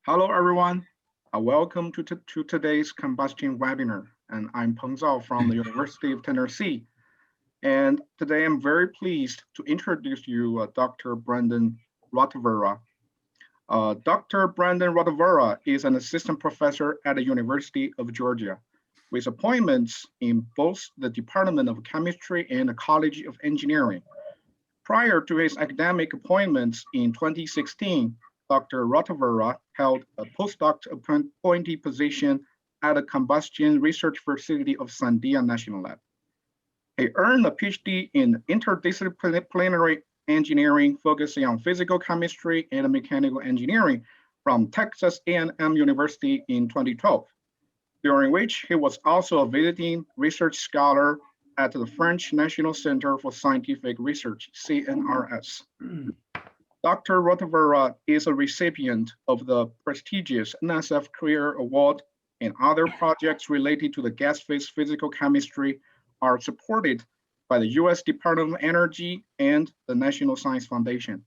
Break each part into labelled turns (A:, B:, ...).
A: Hello, everyone. Welcome to today's Combustion webinar. And I'm Peng Zhao from the University of Tennessee. And today I'm very pleased to introduce you Dr. Brandon Rotavera. Dr. Brandon Rotavera is an assistant professor at the University of Georgia with appointments in both the Department of Chemistry and the College of Engineering. Prior to his academic appointments in 2016, Dr. Rotavera held a postdoc appointee position at the Combustion Research Facility of Sandia National Lab. He earned a PhD in interdisciplinary engineering, focusing on physical chemistry and mechanical engineering from Texas A&M University in 2012, during which he was also a visiting research scholar at the French National Center for Scientific Research, CNRS. Dr. Rotavera is a recipient of the prestigious NSF Career Award, and other projects related to the gas phase physical chemistry are supported by the US Department of Energy and the National Science Foundation.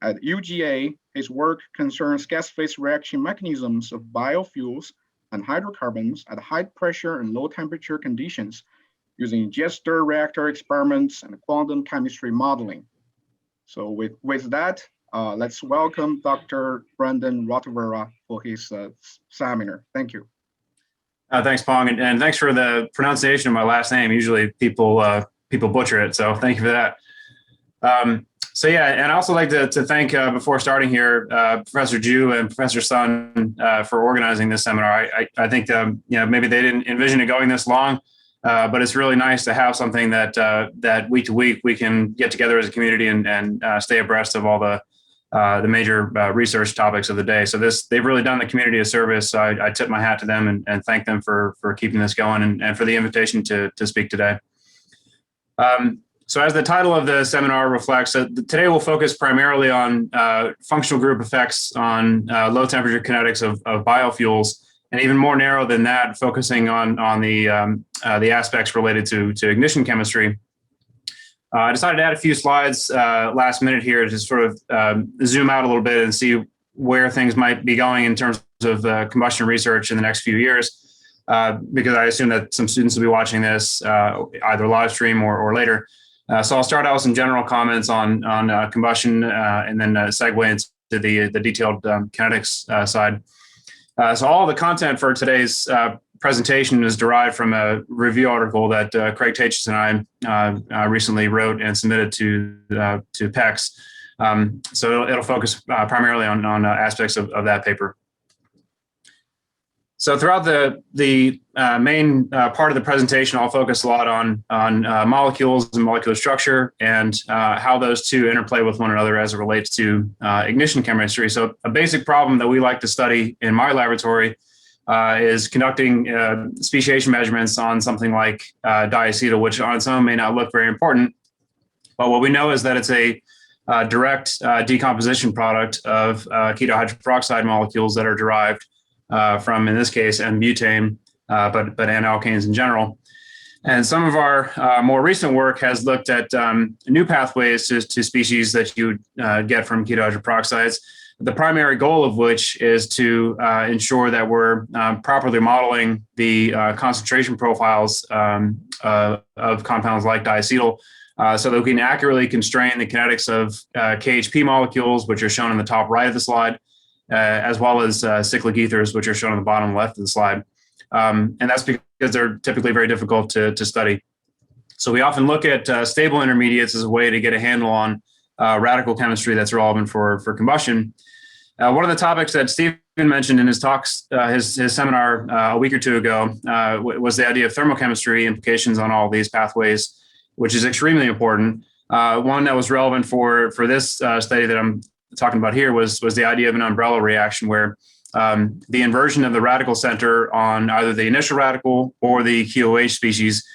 A: At UGA, his work concerns gas phase reaction mechanisms of biofuels and hydrocarbons at high pressure and low temperature conditions using jet stir reactor experiments and quantum chemistry modeling. So with that, let's welcome Dr. Brandon Rotavera for his seminar. Thank you.
B: Thanks, Pong, and thanks for the pronunciation of my last name. Usually people butcher it, so thank you for that. So yeah, and I also like to thank, before starting here, Professor Ju and Professor Sun for organizing this seminar. I think maybe they didn't envision it going this long, but it's really nice to have something that week to week we can get together as a community and stay abreast of all the major research topics of the day. So they've really done the community a service. So I tip my hat to them and thank them for keeping this going and for the invitation to speak today. So as the title of the seminar reflects, today we'll focus primarily on functional group effects on low temperature kinetics of biofuels, and even more narrow than that, focusing on the aspects related to ignition chemistry. I decided to add a few slides last minute here to sort of zoom out a little bit and see where things might be going in terms of combustion research in the next few years, because I assume that some students will be watching this either live stream or later. So I'll start out with some general comments on combustion and then segue into the detailed kinetics side. So all the content for today's presentation is derived from a review article that Craig Taitches and I recently wrote and submitted to PEX. So it'll focus primarily on aspects of that paper. So throughout the main part of the presentation, I'll focus a lot on molecules and molecular structure and how those two interplay with one another as it relates to ignition chemistry. So a basic problem that we like to study in my laboratory is conducting speciation measurements on something like diacetyl, which on its own may not look very important. But what we know is that it's a direct decomposition product of ketohydroperoxide molecules that are derived from, in this case, N-butane, but N-alkanes in general. And some of our more recent work has looked at new pathways to species that you get from ketohydroperoxides, the primary goal of which is to ensure that we're properly modeling the concentration profiles of compounds like diacetyl, so that we can accurately constrain the kinetics of KHP molecules, which are shown in the top right of the slide, as well as cyclic ethers, which are shown on the bottom left of the slide. And that's because they're typically very difficult to study. So we often look at stable intermediates as a way to get a handle on radical chemistry that's relevant for combustion. One of the topics that Stephen mentioned in his talks, his seminar a week or two ago, was the idea of thermochemistry implications on all these pathways, which is extremely important. One that was relevant for this study that I'm talking about here was the idea of an umbrella reaction where the inversion of the radical center on either the initial radical or the QOH species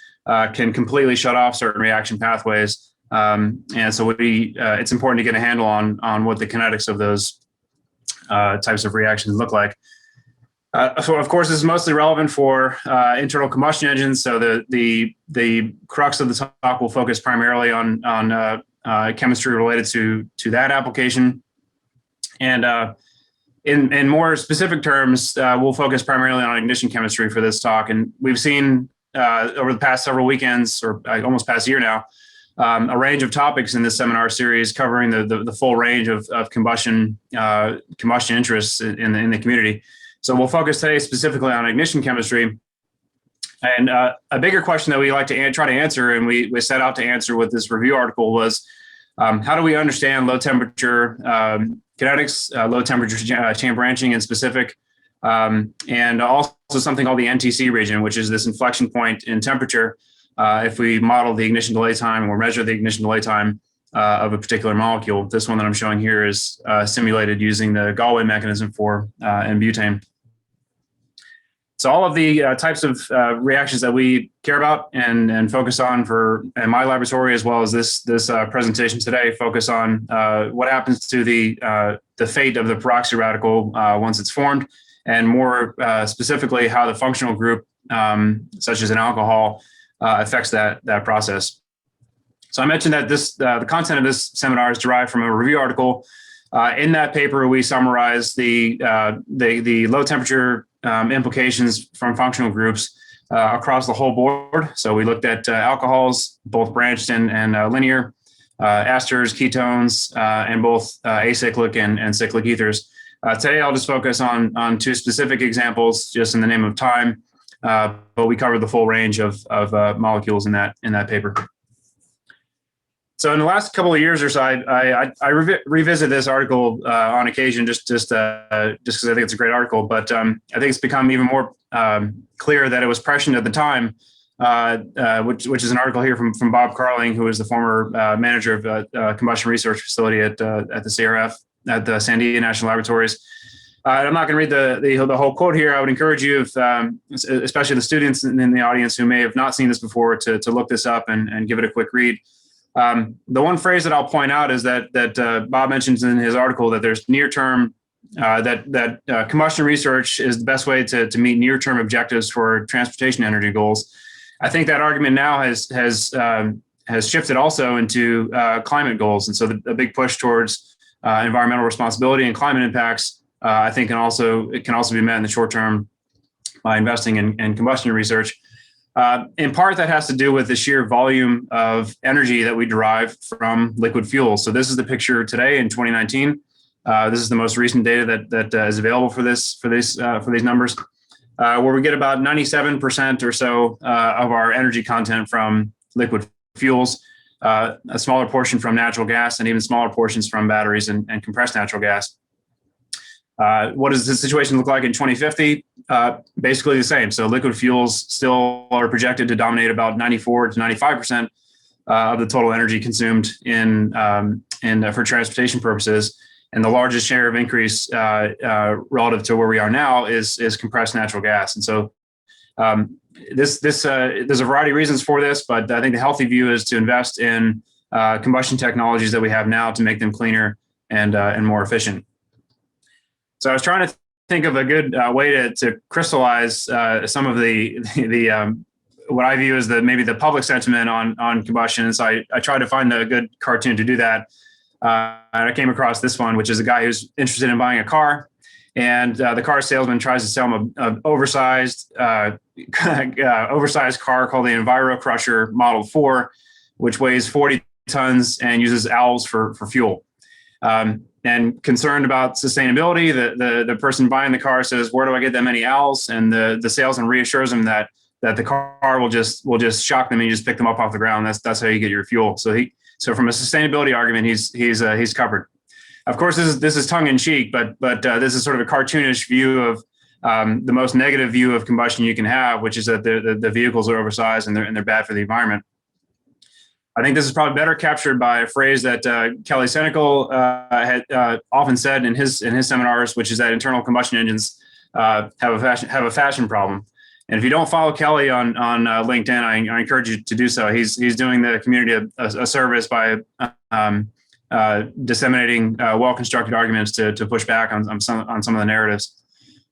B: can completely shut off certain reaction pathways. And so it's important to get a handle on what the kinetics of those types of reactions look like. So of course, this is mostly relevant for internal combustion engines. So the crux of the talk will focus primarily on chemistry related to that application. And in more specific terms, we'll focus primarily on ignition chemistry for this talk. And we've seen over the past several weekends, or almost past year now, a range of topics in this seminar series covering the full range of combustion interests in the community. So we'll focus today specifically on ignition chemistry. And a bigger question that we like to try to answer, and we set out to answer with this review article, was how do we understand low temperature kinetics, low temperature chain branching in specific, and also something called the NTC region, which is this inflection point in temperature. If we model the ignition delay time or measure the ignition delay time of a particular molecule, this one that I'm showing here is simulated using the Galway mechanism for N-butane. So all of the types of reactions that we care about and focus on in my laboratory, as well as this presentation today, focus on what happens to the fate of the peroxy radical once it's formed, and more specifically how the functional group, such as an alcohol, affects that process. So I mentioned that the content of this seminar is derived from a review article. In that paper, we summarize the low temperature implications from functional groups across the whole board. So we looked at alcohols, both branched and linear, esters, ketones, and both acyclic and cyclic ethers. Today, I'll just focus on two specific examples, just in the name of time, but we covered the full range of molecules in that paper. So in the last couple of years or so, I revisit this article on occasion, just because I think it's a great article. But I think it's become even more clear that it was prescient at the time, which is an article here from Bob Carling, who is the former manager of combustion research facility at the CRF at the Sandia National Laboratories. I'm not going to read the whole quote here. I would encourage you, especially the students in the audience who may have not seen this before, to look this up and give it a quick read. The one phrase that I'll point out is that Bob mentions in his article that there's near-term, that combustion research is the best way to meet near-term objectives for transportation energy goals. I think that argument now has shifted also into climate goals, and so a big push towards environmental responsibility and climate impacts, I think, can also be met in the short term by investing in combustion research. In part, that has to do with the sheer volume of energy that we derive from liquid fuels. So this is the picture today in 2019. This is the most recent data that is available for these numbers, where we get about 97% or so of our energy content from liquid fuels, a smaller portion from natural gas, and even smaller portions from batteries and compressed natural gas. What does the situation look like in 2050? Basically the same. So liquid fuels still are projected to dominate about 94 to 95% of the total energy consumed for transportation purposes. And the largest share of increase relative to where we are now is compressed natural gas. And so there's a variety of reasons for this, but I think the healthy view is to invest in combustion technologies that we have now to make them cleaner and more efficient. So I was trying to think of a good way to crystallize some of the what I view as maybe the public sentiment on combustion. And so I tried to find a good cartoon to do that. And I came across this one, which is a guy who's interested in buying a car, and the car salesman tries to sell him an oversized car called the Enviro Crusher Model 4, which weighs 40 tons and uses owls for fuel. And concerned about sustainability, the person buying the car says, "Where do I get that many owls?" And the salesman reassures him that the car will just shock them and you just pick them up off the ground. That's how you get your fuel. So from a sustainability argument, he's covered. Of course, this is tongue in cheek, but this is sort of a cartoonish view of the most negative view of combustion you can have, which is that the vehicles are oversized and they're bad for the environment. I think this is probably better captured by a phrase that Kelly Senecal had often said in his seminars, which is that internal combustion engines have a fashion problem. And if you don't follow Kelly on LinkedIn, I encourage you to do so. He's doing the community a service by disseminating well-constructed arguments to push back on some of the narratives.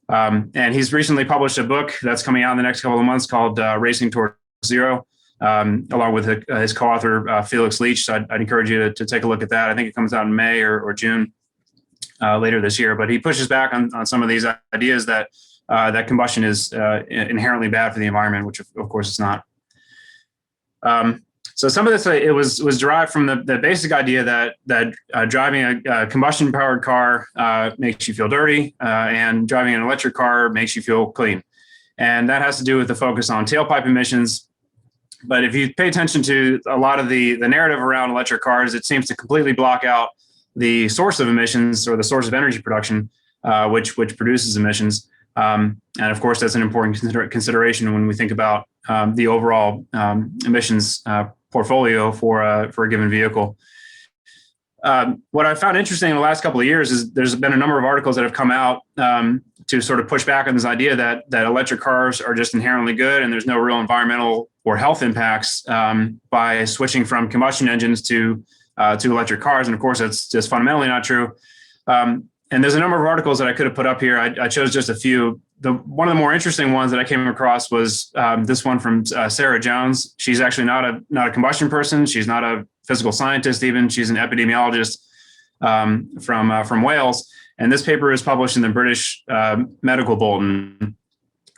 B: And he's recently published a book that's coming out in the next couple of months called Racing Toward Zero, along with his co-author, Felix Leach. So I'd encourage you to take a look at that. I think it comes out in May or June. later this year. But he pushes back on some of these ideas that that combustion is inherently bad for the environment, which of course it's not. So some of this it was derived from the basic idea that driving a combustion powered car makes you feel dirty, and driving an electric car makes you feel clean, and that has to do with the focus on tailpipe emissions. But if you pay attention to a lot of the narrative around electric cars, it seems to completely block out the source of emissions or the source of energy production, which produces emissions. And of course, that's an important consideration when we think about the overall emissions portfolio for a given vehicle. What I found interesting in the last couple of years is there's been a number of articles that have come out to sort of push back on this idea that electric cars are just inherently good and there's no real environmental or health impacts by switching from combustion engines to electric cars. And of course, that's just fundamentally not true. And there's a number of articles that I could have put up here. I chose just a few. One of the more interesting ones that I came across was this one from Sarah Jones. She's actually not a combustion person. She's not a physical scientist even. She's an epidemiologist from Wales. And this paper is published in the British Medical Bulletin. And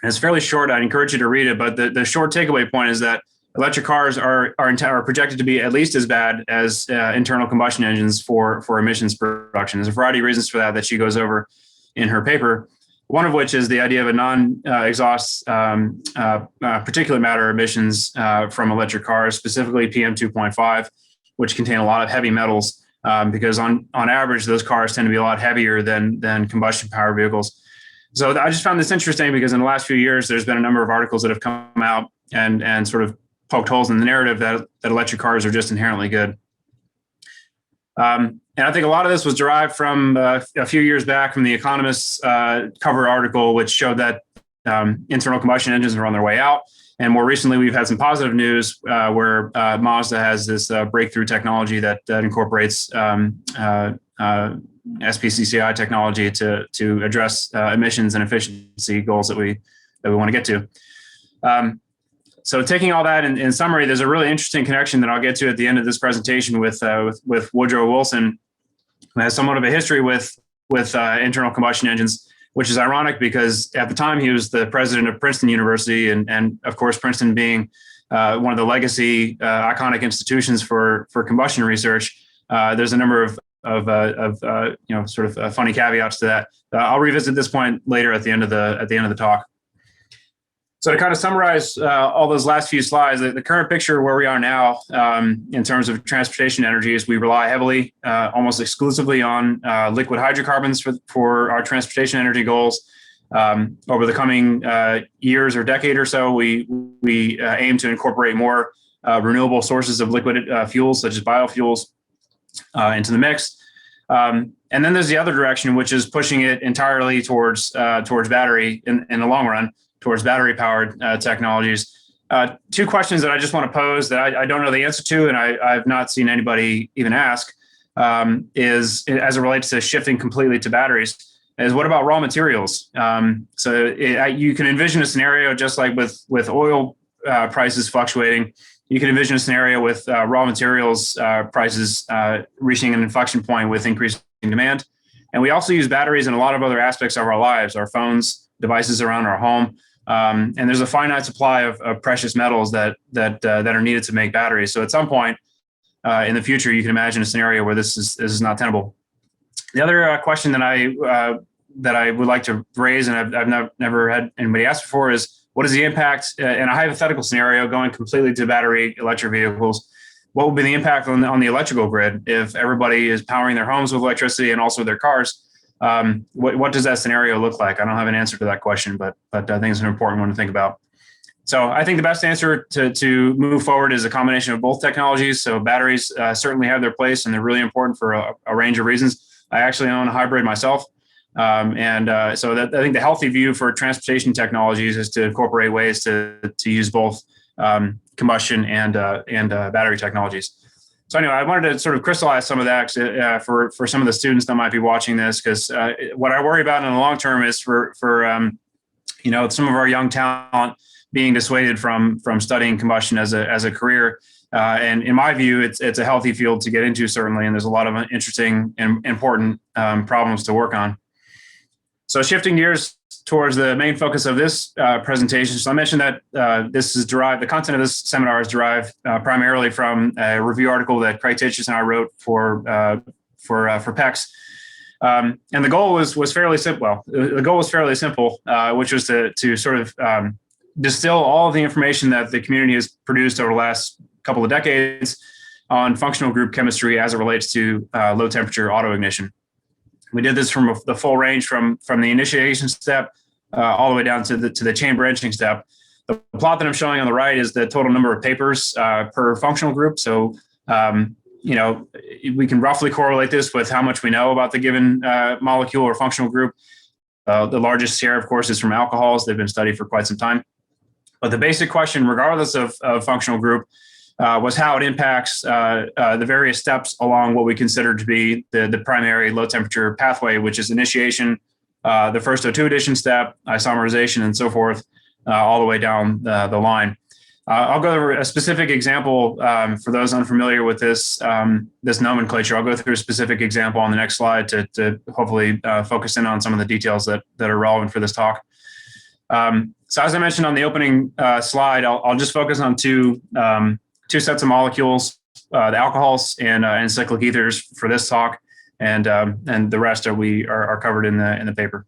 B: it's fairly short. I'd encourage you to read it. But the short takeaway point is that electric cars are projected to be at least as bad as internal combustion engines for emissions production. There's a variety of reasons for that she goes over in her paper. One of which is the idea of a non-exhaust particulate matter emissions from electric cars, specifically PM 2.5, which contain a lot of heavy metals, because on average, those cars tend to be a lot heavier than combustion powered vehicles. So I just found this interesting because in the last few years, there's been a number of articles that have come out and sort of poked holes in the narrative that electric cars are just inherently good. And I think a lot of this was derived from a few years back from the Economist's cover article, which showed that internal combustion engines are on their way out. And more recently, we've had some positive news where Mazda has this breakthrough technology that incorporates SPCCI technology to address emissions and efficiency goals that we want to get to. So taking all that in summary, there's a really interesting connection that I'll get to at the end of this presentation with Woodrow Wilson, who has somewhat of a history with internal combustion engines, which is ironic because at the time he was the president of Princeton University, and of course Princeton being one of the legacy iconic institutions for combustion research. There's a number of funny caveats to that. I'll revisit this point later at the end of the talk. So to kind of summarize all those last few slides, the current picture where we are now in terms of transportation energy is we rely heavily, almost exclusively on liquid hydrocarbons for our transportation energy goals. Over the coming years or decade or so, we aim to incorporate more renewable sources of liquid fuels, such as biofuels, into the mix. And then there's the other direction, which is pushing it entirely towards battery in the long run, towards battery-powered technologies. Two questions that I just want to pose that I don't know the answer to, and I've not seen anybody even ask, is as it relates to shifting completely to batteries, is what about raw materials? You can envision a scenario just like with oil prices fluctuating. You can envision a scenario with raw materials prices reaching an inflection point with increasing demand. And we also use batteries in a lot of other aspects of our lives, our phones, devices around our home. And there's a finite supply of precious metals that are needed to make batteries. So at some point in the future, you can imagine a scenario where this is not tenable. The other question that I would like to raise, and I've never had anybody ask before, is what is the impact in a hypothetical scenario going completely to battery electric vehicles? What will be the impact on the electrical grid if everybody is powering their homes with electricity and also their cars? What does that scenario look like? I don't have an answer to that question, but I think it's an important one to think about. So I think the best answer to move forward is a combination of both technologies. So batteries certainly have their place, and they're really important for a range of reasons. I actually own a hybrid myself. So I think the healthy view for transportation technologies is to incorporate ways to use both combustion and battery technologies. So anyway, I wanted to sort of crystallize some of that for some of the students that might be watching this, because what I worry about in the long term is for some of our young talent being dissuaded from studying combustion as a career, And in my view, it's a healthy field to get into, certainly, and there's a lot of interesting and important problems to work on. So shifting gears towards the main focus of this presentation. So I mentioned that this is derived, the content of this seminar is derived primarily from a review article that Kinetics and I wrote for PECS. And the goal was fairly simple. Well, the goal was fairly simple, which was to sort of distill all of the information that the community has produced over the last couple of decades on functional group chemistry as it relates to low temperature auto ignition. We did this from the full range from the initiation step all the way down to the chain branching step. The plot that I'm showing on the right is the total number of papers per functional group. So, we can roughly correlate this with how much we know about the given molecule or functional group. The largest share, of course, is from alcohols. They've been studied for quite some time. But the basic question, regardless of functional group, was how it impacts the various steps along what we consider to be the primary low temperature pathway, which is initiation, the first O2 addition step, isomerization, and so forth, all the way down the line. I'll go over a specific example for those unfamiliar with this nomenclature. I'll go through a specific example on the next slide to hopefully focus in on some of the details that are relevant for this talk. So as I mentioned on the opening slide, I'll just focus on two sets of molecules, the alcohols and cyclic ethers for this talk, and the rest are covered in the paper.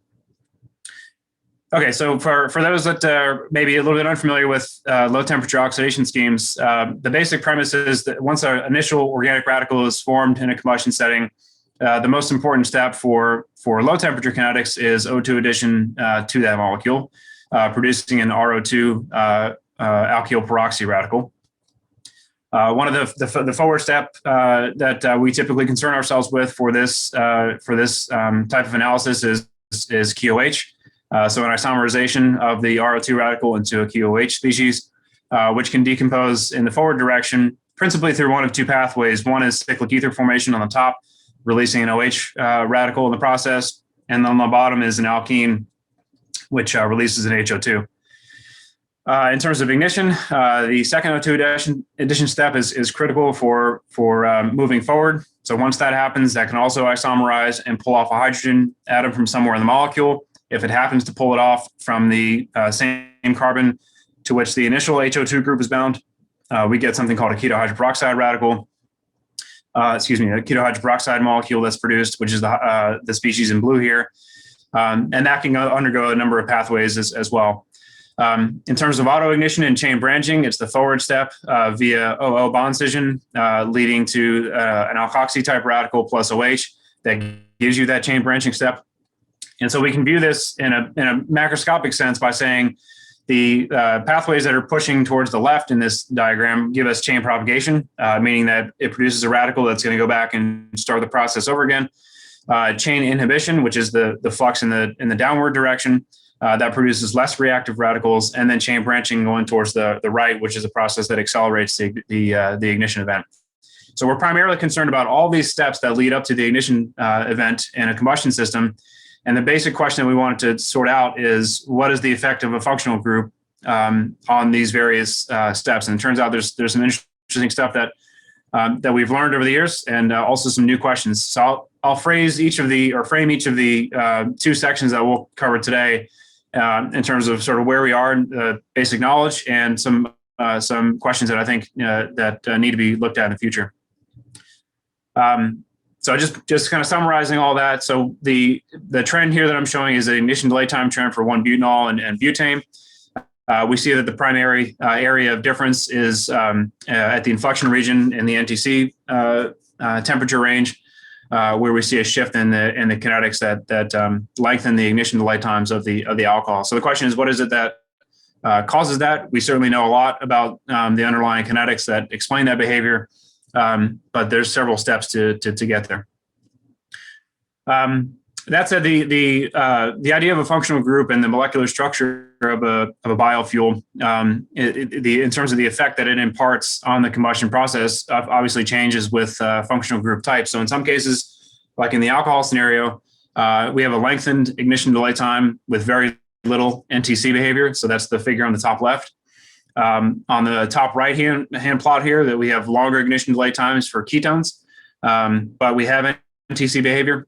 B: Okay, so for those that are maybe a little bit unfamiliar with low temperature oxidation schemes, the basic premise is that once an initial organic radical is formed in a combustion setting, the most important step for low temperature kinetics is O2 addition to that molecule, producing an RO2 alkyl peroxy radical. One of the forward step that we typically concern ourselves with for this type of analysis is KOH. So an isomerization of the RO2 radical into a KOH species, which can decompose in the forward direction, principally through one of two pathways. One is cyclic ether formation on the top, releasing an OH radical in the process, and then on the bottom is an alkene, which releases an HO2. In terms of ignition, the second O2 addition step is critical for moving forward. So once that happens, that can also isomerize and pull off a hydrogen atom from somewhere in the molecule. If it happens to pull it off from the same carbon to which the initial HO2 group is bound, we get something called a ketohydroperoxide radical. A ketohydroperoxide molecule that's produced, which is the species in blue here. And that can undergo a number of pathways as well. In terms of autoignition and chain branching, it's the forward step via OO bond scission, leading to an alkoxy type radical plus OH that gives you that chain branching step. And so we can view this in a macroscopic sense by saying the pathways that are pushing towards the left in this diagram give us chain propagation, meaning that it produces a radical that's going to go back and start the process over again. Chain inhibition, which is the flux in the downward direction, that produces less reactive radicals, and then chain branching going towards the right, which is a process that accelerates the ignition event. So we're primarily concerned about all these steps that lead up to the ignition event in a combustion system. And the basic question that we wanted to sort out is, what is the effect of a functional group on these various steps? And it turns out there's some interesting stuff that we've learned over the years, and also some new questions. So I'll frame each of the two sections that we'll cover today in terms of sort of where we are in basic knowledge and some questions that I think that need to be looked at in the future. So just kind of summarizing all that. So the trend here that I'm showing is the ignition delay time trend for 1-butanol and butane. We see that the primary area of difference is at the inflection region in the NTC temperature range, where we see a shift in the kinetics that lengthen the ignition delay times of the alcohol. So the question is, what is it that causes that? We certainly know a lot about the underlying kinetics that explain that behavior. But there's several steps to get there. That said, the idea of a functional group and the molecular structure of a biofuel, in terms of the effect that it imparts on the combustion process, obviously changes with functional group type. So in some cases, like in the alcohol scenario, we have a lengthened ignition delay time with very little NTC behavior. So that's the figure on the top left. On the top right-hand plot here, that we have longer ignition delay times for ketones, but we have NTC behavior.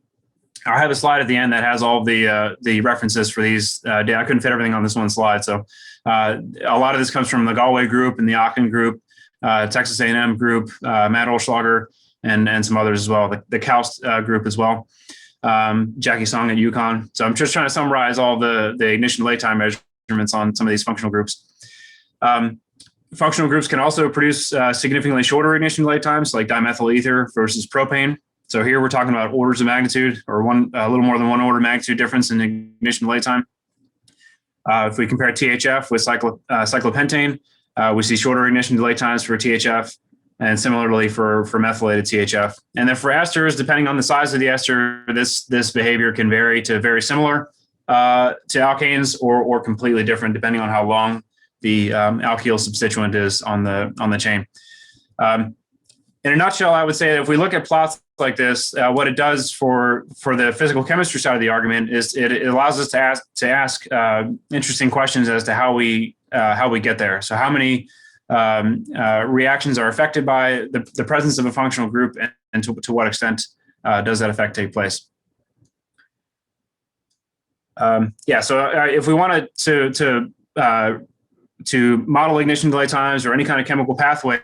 B: I'll have a slide at the end that has all the references for these data. I couldn't fit everything on this one slide, so a lot of this comes from the Galway group and the Aachen group, Texas A&M group, Matt Olschlager, and some others as well, the Kaust group as well, Jackie Song at UConn. So I'm just trying to summarize all the ignition delay time measurements on some of these functional groups. Functional groups can also produce significantly shorter ignition delay times, like dimethyl ether versus propane. So here we're talking about orders of magnitude, or a little more than one order of magnitude difference in ignition delay time. If we compare THF with cyclopentane, we see shorter ignition delay times for THF, and similarly for methylated THF. And then for esters, depending on the size of the ester, this behavior can vary to very similar to alkanes, or completely different depending on how long the alkyl substituent is on the chain. In a nutshell, I would say that if we look at plots like this, what it does for the physical chemistry side of the argument is it allows us to ask interesting questions as to how we get there. So how many reactions are affected by the presence of a functional group, and to what extent does that effect take place? So if we wanted to model ignition delay times or any kind of chemical pathway,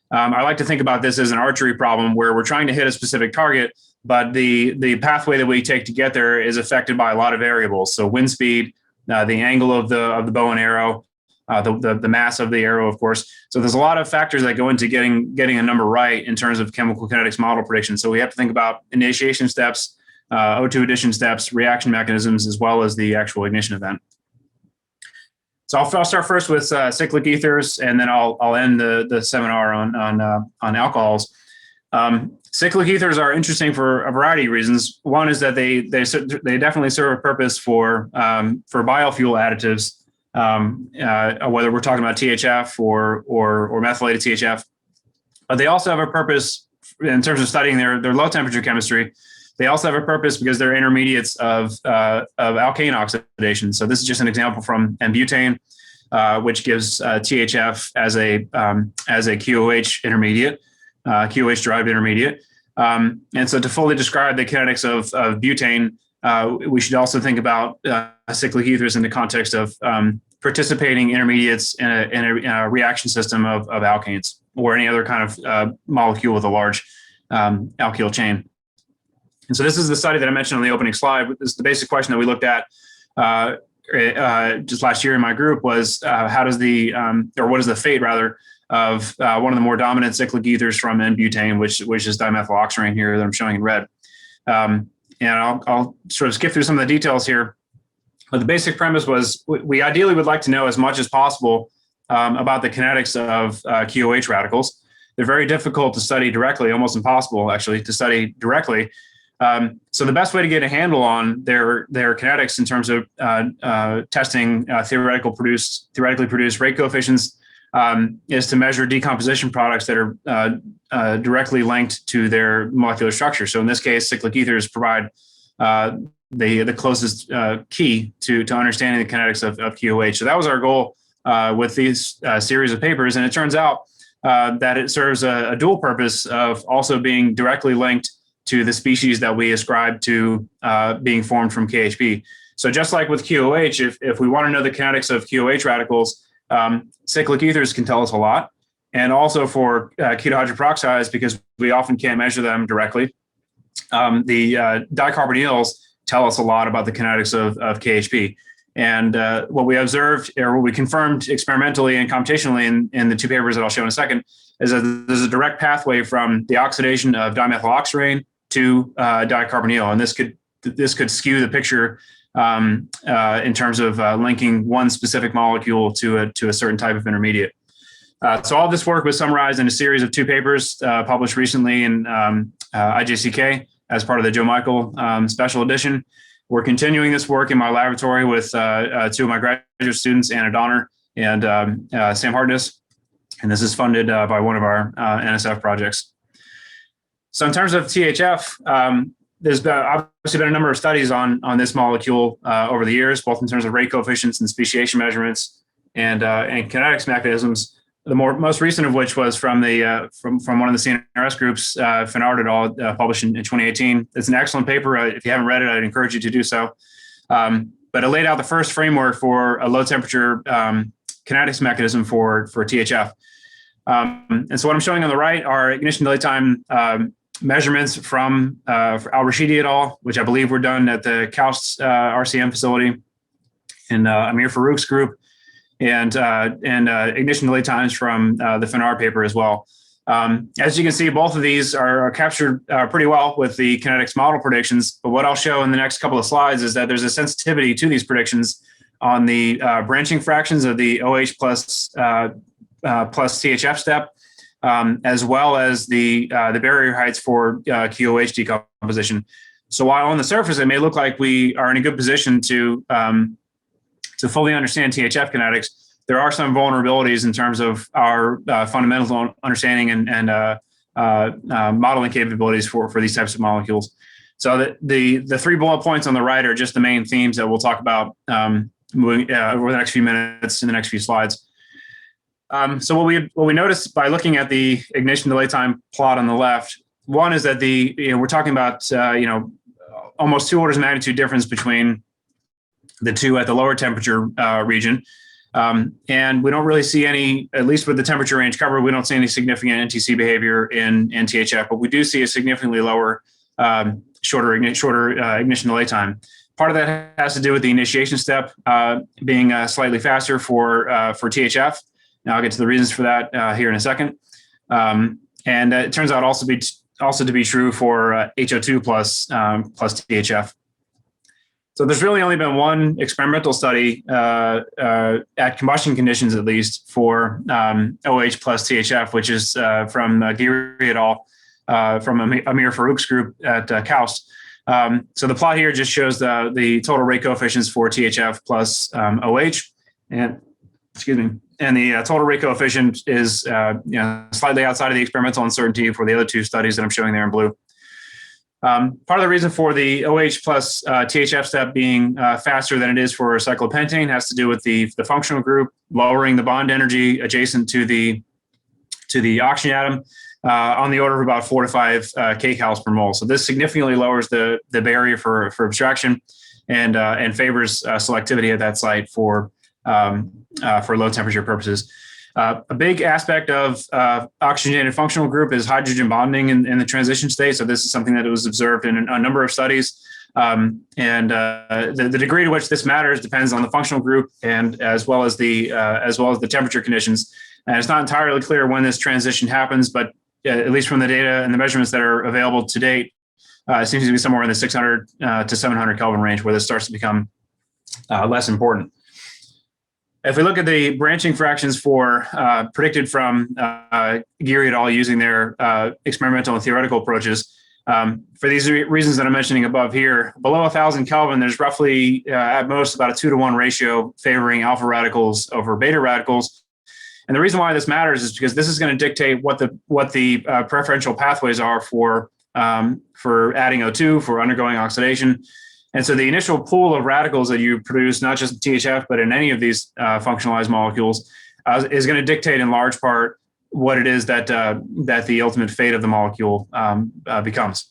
B: I like to think about this as an archery problem where we're trying to hit a specific target, but the pathway that we take to get there is affected by a lot of variables. So wind speed, the angle of the bow and arrow, the mass of the arrow, of course. So there's a lot of factors that go into getting a number right in terms of chemical kinetics model prediction. So we have to think about initiation steps, O2 addition steps, reaction mechanisms, as well as the actual ignition event. So I'll start first with cyclic ethers, and then I'll end the seminar on alcohols. Cyclic ethers are interesting for a variety of reasons. One is that they definitely serve a purpose for biofuel additives, whether we're talking about THF or methylated THF. But they also have a purpose in terms of studying their low temperature chemistry. They also have a purpose because they're intermediates of alkane oxidation. So this is just an example from N-butane, which gives THF as a QOH intermediate, QOH derived intermediate. And so to fully describe the kinetics of butane, we should also think about cyclic ethers in the context of participating intermediates in a reaction system of alkanes, or any other kind of molecule with a large alkyl chain. And so this is the study that I mentioned on the opening slide. This is the basic question that we looked at just last year in my group was what is the fate rather of one of the more dominant cyclic ethers from N-butane, which is dimethyloxyrenane here that I'm showing in red. And I'll sort of skip through some of the details here. But the basic premise was we ideally would like to know as much as possible about the kinetics of QOH radicals. They're very difficult to study directly, almost impossible actually to study directly. So the best way to get a handle on their kinetics in terms of testing theoretically produced rate coefficients is to measure decomposition products that are directly linked to their molecular structure. So in this case, cyclic ethers provide the closest key to understanding the kinetics of QOH. So that was our goal with these series of papers, and it turns out that it serves a dual purpose of also being directly linked to the species that we ascribe to being formed from KHP. So just like with QOH, if we want to know the kinetics of QOH radicals, cyclic ethers can tell us a lot. And also for keto hydroperoxides, because we often can't measure them directly, the dicarbonyls tell us a lot about the kinetics of KHP. And what we observed, or what we confirmed experimentally and computationally in the two papers that I'll show in a second, is that there's a direct pathway from the oxidation of dimethyloxyrenane to dicarbonyl, and this could skew the picture in terms of linking one specific molecule to a certain type of intermediate. So all this work was summarized in a series of two papers published recently in IJCK as part of the Joe Michael special edition. We're continuing this work in my laboratory with two of my graduate students, Anna Donner and Sam Hartness, and this is funded by one of our NSF projects. So in terms of THF, there's obviously been a number of studies on this molecule over the years, both in terms of rate coefficients and speciation measurements. and kinetics mechanisms. The most recent of which was from the from one of the CNRS groups, Fenard et al., published in 2018. It's an excellent paper. If you haven't read it, I'd encourage you to do so. But it laid out the first framework for a low temperature kinetics mechanism for THF. And so what I'm showing on the right are ignition delay time measurements from Al-Rashidi et al., which I believe were done at the KAUST RCM facility, and Amir Farouk's group, and ignition delay times from the Fenard paper as well. As you can see, both of these are captured pretty well with the kinetics model predictions. But what I'll show in the next couple of slides is that there's a sensitivity to these predictions on the branching fractions of the OH plus THF step, as well as the barrier heights for QOH decomposition. So while on the surface it may look like we are in a good position to fully understand THF kinetics, there are some vulnerabilities in terms of our fundamental understanding and modeling capabilities for these types of molecules. So the 3 bullet points on the right are just the main themes that we'll talk about moving over the next few minutes in the next few slides. So what we noticed by looking at the ignition delay time plot on the left, one is that we're talking about almost 2 orders of magnitude difference between the two at the lower temperature region. And we don't really see any, at least with the temperature range covered, we don't see any significant NTC behavior in THF, but we do see a significantly lower, shorter ignition delay time. Part of that has to do with the initiation step being slightly faster for THF. Now I'll get to the reasons for that here in a second. And it turns out also to be true for HO2 plus THF. So there's really only been one experimental study at combustion conditions, at least, for OH plus THF, which is from Giri et al. From Amir Farouk's group at KAUST. So the plot here just shows the total rate coefficients for THF plus OH, and the total rate coefficient is slightly outside of the experimental uncertainty for the other 2 studies that I'm showing there in blue. Part of the reason for the OH plus THF step being faster than it is for cyclopentane has to do with the functional group lowering the bond energy adjacent to the oxygen atom on the order of about 4 to 5 kcals per mole. So this significantly lowers the barrier for abstraction and favors selectivity at that site for low temperature purposes. A big aspect of oxygenated functional group is hydrogen bonding in the transition state. So this is something that was observed in a number of studies. The degree to which this matters depends on the functional group and as well as the temperature conditions. And it's not entirely clear when this transition happens, but at least from the data and the measurements that are available to date, it seems to be somewhere in the 600 to 700 Kelvin range where this starts to become less important. If we look at the branching fractions for predicted from Giri et al. Using their experimental and theoretical approaches, for these reasons that I'm mentioning above here, below 1,000 Kelvin, there's roughly at most about a 2-to-1 ratio favoring alpha radicals over beta radicals. And the reason why this matters is because this is going to dictate what the preferential pathways are for adding O2, for undergoing oxidation. And so the initial pool of radicals that you produce, not just THF, but in any of these functionalized molecules, is going to dictate in large part what it is that the ultimate fate of the molecule becomes.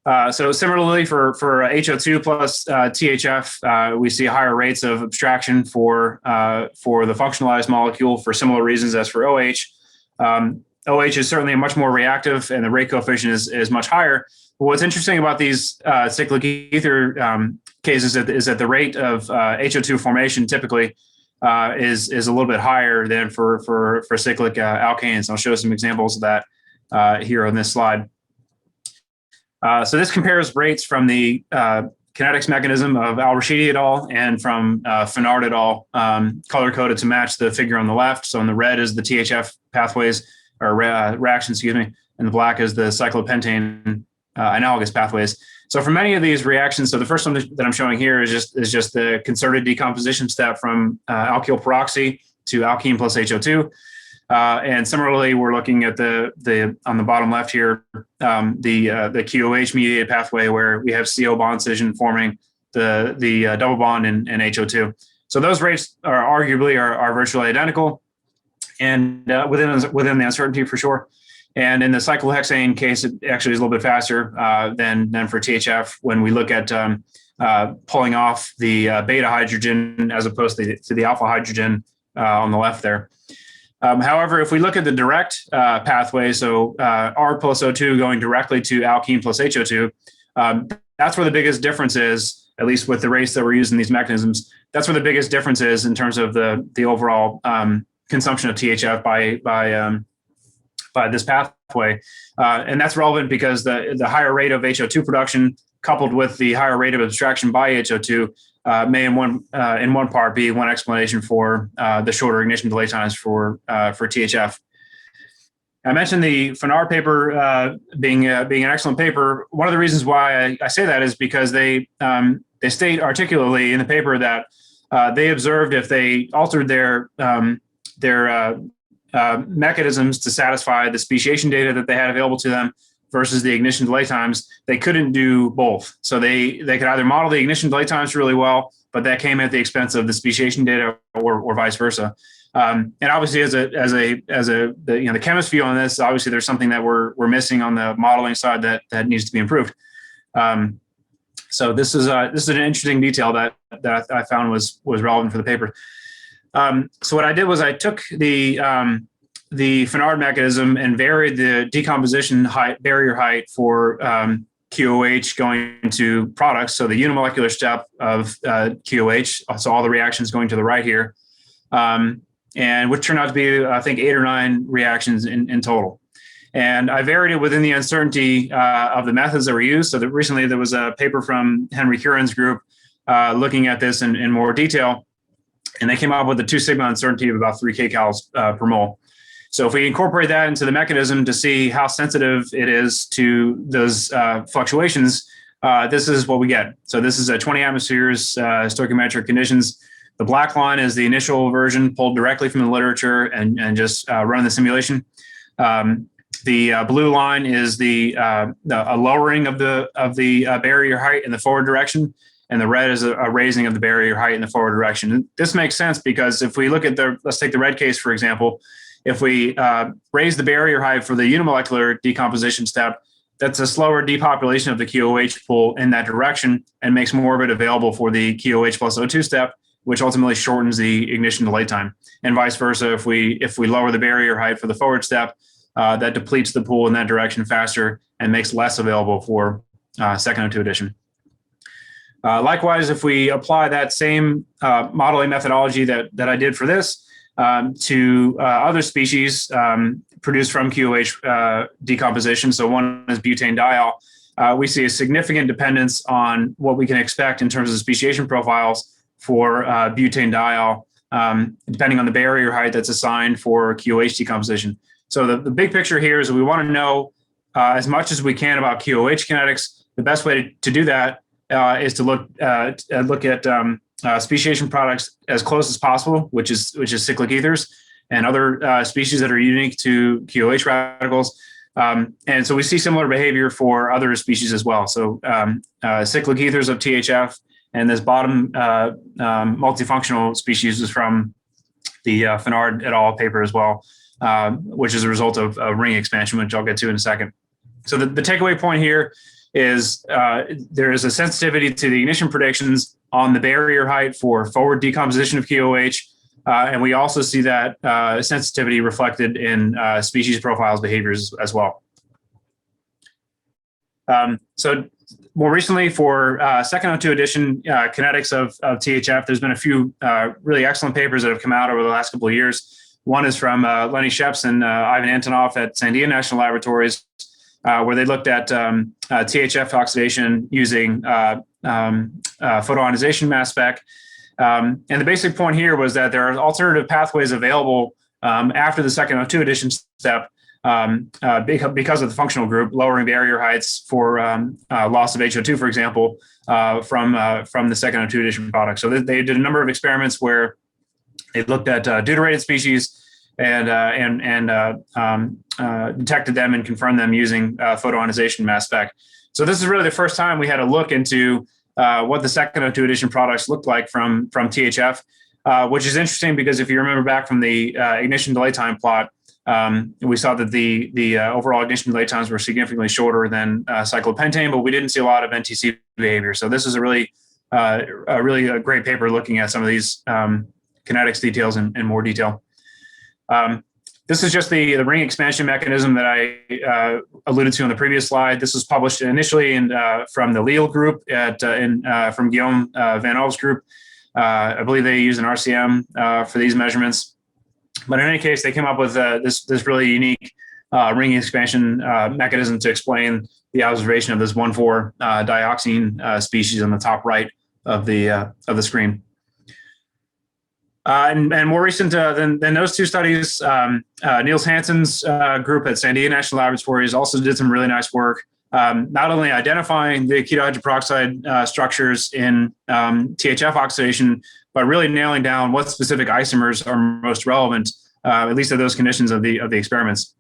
B: So similarly for HO2 plus THF, we see higher rates of abstraction for the functionalized molecule for similar reasons as for OH. OH is certainly much more reactive and the rate coefficient is much higher. But what's interesting about these cyclic ether cases is that the rate of HO2 formation typically is a little bit higher than for cyclic alkanes. I'll show some examples of that here on this slide. So this compares rates from the kinetics mechanism of Al-Rashidi et al. And from Fenard et al. Color-coded to match the figure on the left. So in the red is the THF pathways, or reactions, excuse me, and the black is the cyclopentane analogous pathways. So for many of these reactions, so the first one that I'm showing here is just the concerted decomposition step from alkyl peroxy to alkene plus HO2. And similarly, we're looking at the on the bottom left here, the QOH-mediated pathway where we have CO bond scission forming the double bond in HO2. So those rates are arguably are virtually identical, and within the uncertainty for sure. And in the cyclohexane case, it actually is a little bit faster than for THF when we look at pulling off the beta hydrogen as opposed to the alpha hydrogen on the left there. However, if we look at the direct pathway, so R plus O2 going directly to alkene plus HO2, that's where the biggest difference is, at least with the rates that we're using these mechanisms. That's where the biggest difference is in terms of the overall consumption of THF by this pathway. And that's relevant because the higher rate of HO2 production coupled with the higher rate of abstraction by HO2 may in one part be one explanation for the shorter ignition delay times for THF. I mentioned the Fenard paper being an excellent paper. One of the reasons why I say that is because they state articulately in the paper that they observed if they altered their mechanisms to satisfy the speciation data that they had available to them versus the ignition delay times, they couldn't do both. So they could either model the ignition delay times really well, but that came at the expense of the speciation data, or vice versa. And obviously, as the chemist view on this, obviously there's something that we're missing on the modeling side that needs to be improved. So this is an interesting detail that I found was relevant for the paper. So what I did was I took the Fenard mechanism and varied the decomposition barrier height for QOH going into products. So the unimolecular step of QOH, so all the reactions going to the right here, and which turned out to be, I think, 8 or 9 reactions in total. And I varied it within the uncertainty of the methods that were used. So that recently there was a paper from Henry Curran's group looking at this in more detail, and they came up with a 2 sigma uncertainty of about 3 kcals per mole. So if we incorporate that into the mechanism to see how sensitive it is to those fluctuations, this is what we get. So this is 20 atmospheres stoichiometric conditions. The black line is the initial version pulled directly from the literature and just run the simulation. The blue line is a lowering of the barrier height in the forward direction, and the red is a raising of the barrier height in the forward direction. And this makes sense because if we look at let's take the red case, for example. If we raise the barrier height for the unimolecular decomposition step, that's a slower depopulation of the QOH pool in that direction and makes more of it available for the QOH plus O2 step, which ultimately shortens the ignition delay time. And vice versa, if we lower the barrier height for the forward step, that depletes the pool in that direction faster and makes less available for second O2 addition. Likewise, if we apply that same modeling methodology that I did for this, to other species produced from QOH decomposition. So one is butane diol. We see a significant dependence on what we can expect in terms of speciation profiles for butane diol, depending on the barrier height that's assigned for QOH decomposition. So the big picture here is we want to know as much as we can about QOH kinetics. The best way to do that is to look at speciation products as close as possible, which is cyclic ethers and other species that are unique to QOH radicals. And so we see similar behavior for other species as well. So cyclic ethers of THF, and this bottom multifunctional species is from the Fenard et al. Paper as well, which is a result of ring expansion, which I'll get to in a second. So the takeaway point here is there is a sensitivity to the ignition predictions on the barrier height for forward decomposition of QOH. And we also see that sensitivity reflected in species profiles behaviors as well. So more recently for second O2 addition kinetics of THF, there's been a few really excellent papers that have come out over the last couple of years. One is from Lenny Sheps and Ivan Antonov at Sandia National Laboratories, where they looked at THF oxidation using photoionization mass spec. And the basic point here was that there are alternative pathways available after the second O2 addition step because of the functional group, lowering barrier heights for loss of HO2, for example, from the second O2 addition product. So they did a number of experiments where they looked at deuterated species and detected them and confirmed them using photoionization mass spec. So this is really the first time we had a look into what the second O2 addition products looked like from THF, which is interesting because if you remember back from the ignition delay time plot, we saw that the overall ignition delay times were significantly shorter than cyclopentane, but we didn't see a lot of NTC behavior. So this is a really great paper looking at some of these kinetics details in more detail. This is just the ring expansion mechanism that I alluded to on the previous slide. This was published initially from the Lille group from Guillaume Van Alve's group. I believe they use an RCM for these measurements. But in any case, they came up with this really unique ring expansion mechanism to explain the observation of this 1,4-dioxine species on the top right of the screen. And more recent than those two studies, Niels Hansen's group at San Diego National Laboratories also did some really nice work, not only identifying the ketohydroperoxide structures in THF oxidation, but really nailing down what specific isomers are most relevant, at least at those conditions of the experiments.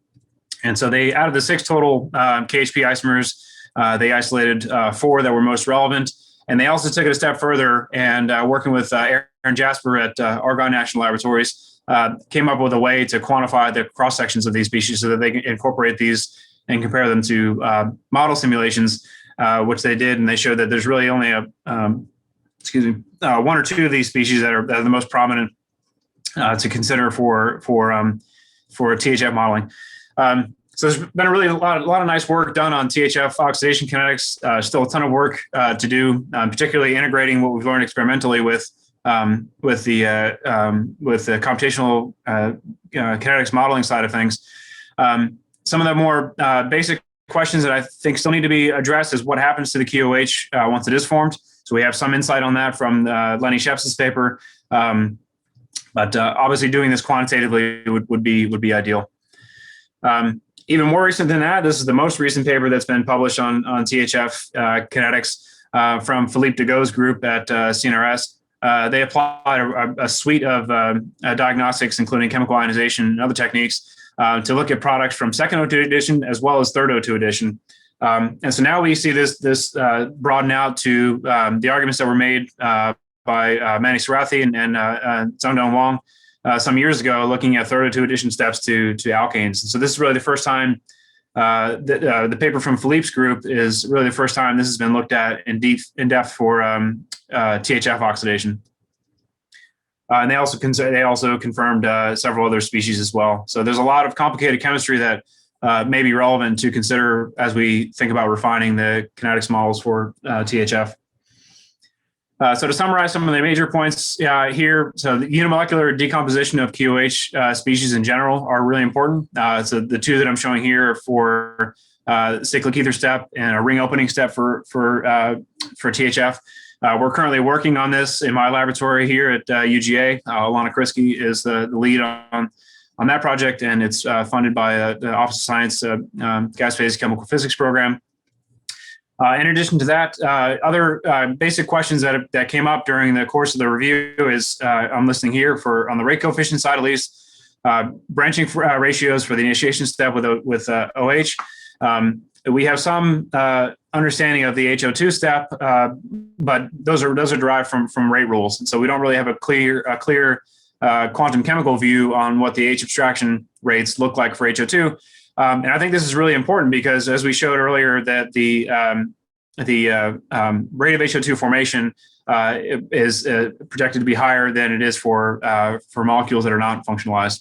B: And so they, out of the 6 total KHP isomers, they isolated 4 that were most relevant. And they also took it a step further and working with Aaron Jasper at Argonne National Laboratories, came up with a way to quantify the cross sections of these species so that they can incorporate these and compare them to model simulations, which they did. And they showed that there's really only 1 or 2 of these species that are the most prominent to consider for THF modeling. So there's been a lot of nice work done on THF oxidation kinetics. Still a ton of work to do, particularly integrating what we've learned experimentally with the computational kinetics modeling side of things. Some of the more basic questions that I think still need to be addressed is what happens to the OOH once it is formed. So we have some insight on that from Lenny Sheps's paper, but obviously doing this quantitatively would be ideal. Even more recent than that, this is the most recent paper that's been published on THF kinetics from Philippe Dego's group at CNRS. They applied a suite of diagnostics, including chemical ionization and other techniques, to look at products from second O2 addition as well as third O2 addition. And so now we see this broaden out to the arguments that were made by Mani Sarathi and Zhongdong Wang some years ago, looking at third O2 addition steps to alkanes. And so this is really the first time the paper from Philippe's group is really the first time this has been looked at in depth for THF oxidation. And they also confirmed several other species as well. So there's a lot of complicated chemistry that may be relevant to consider as we think about refining the kinetics models for THF. So to summarize some of the major points here, so the unimolecular decomposition of QOH species in general are really important. So the 2 that I'm showing here for cyclic ether step and a ring opening step for THF. We're currently working on this in my laboratory here at UGA. Alana Krisky is the lead on that project, and it's funded by the Office of Science Gas Phase Chemical Physics program. In addition to that, other basic questions that came up during the course of the review is I'm listing here on the rate coefficient side at least, branching ratios for the initiation step with OH. We have some understanding of the HO2 step, but those are derived from rate rules, and so we don't really have a clear quantum chemical view on what the H abstraction rates look like for HO2. And I think this is really important because, as we showed earlier, that the rate of HO2 formation is projected to be higher than it is for molecules that are not functionalized.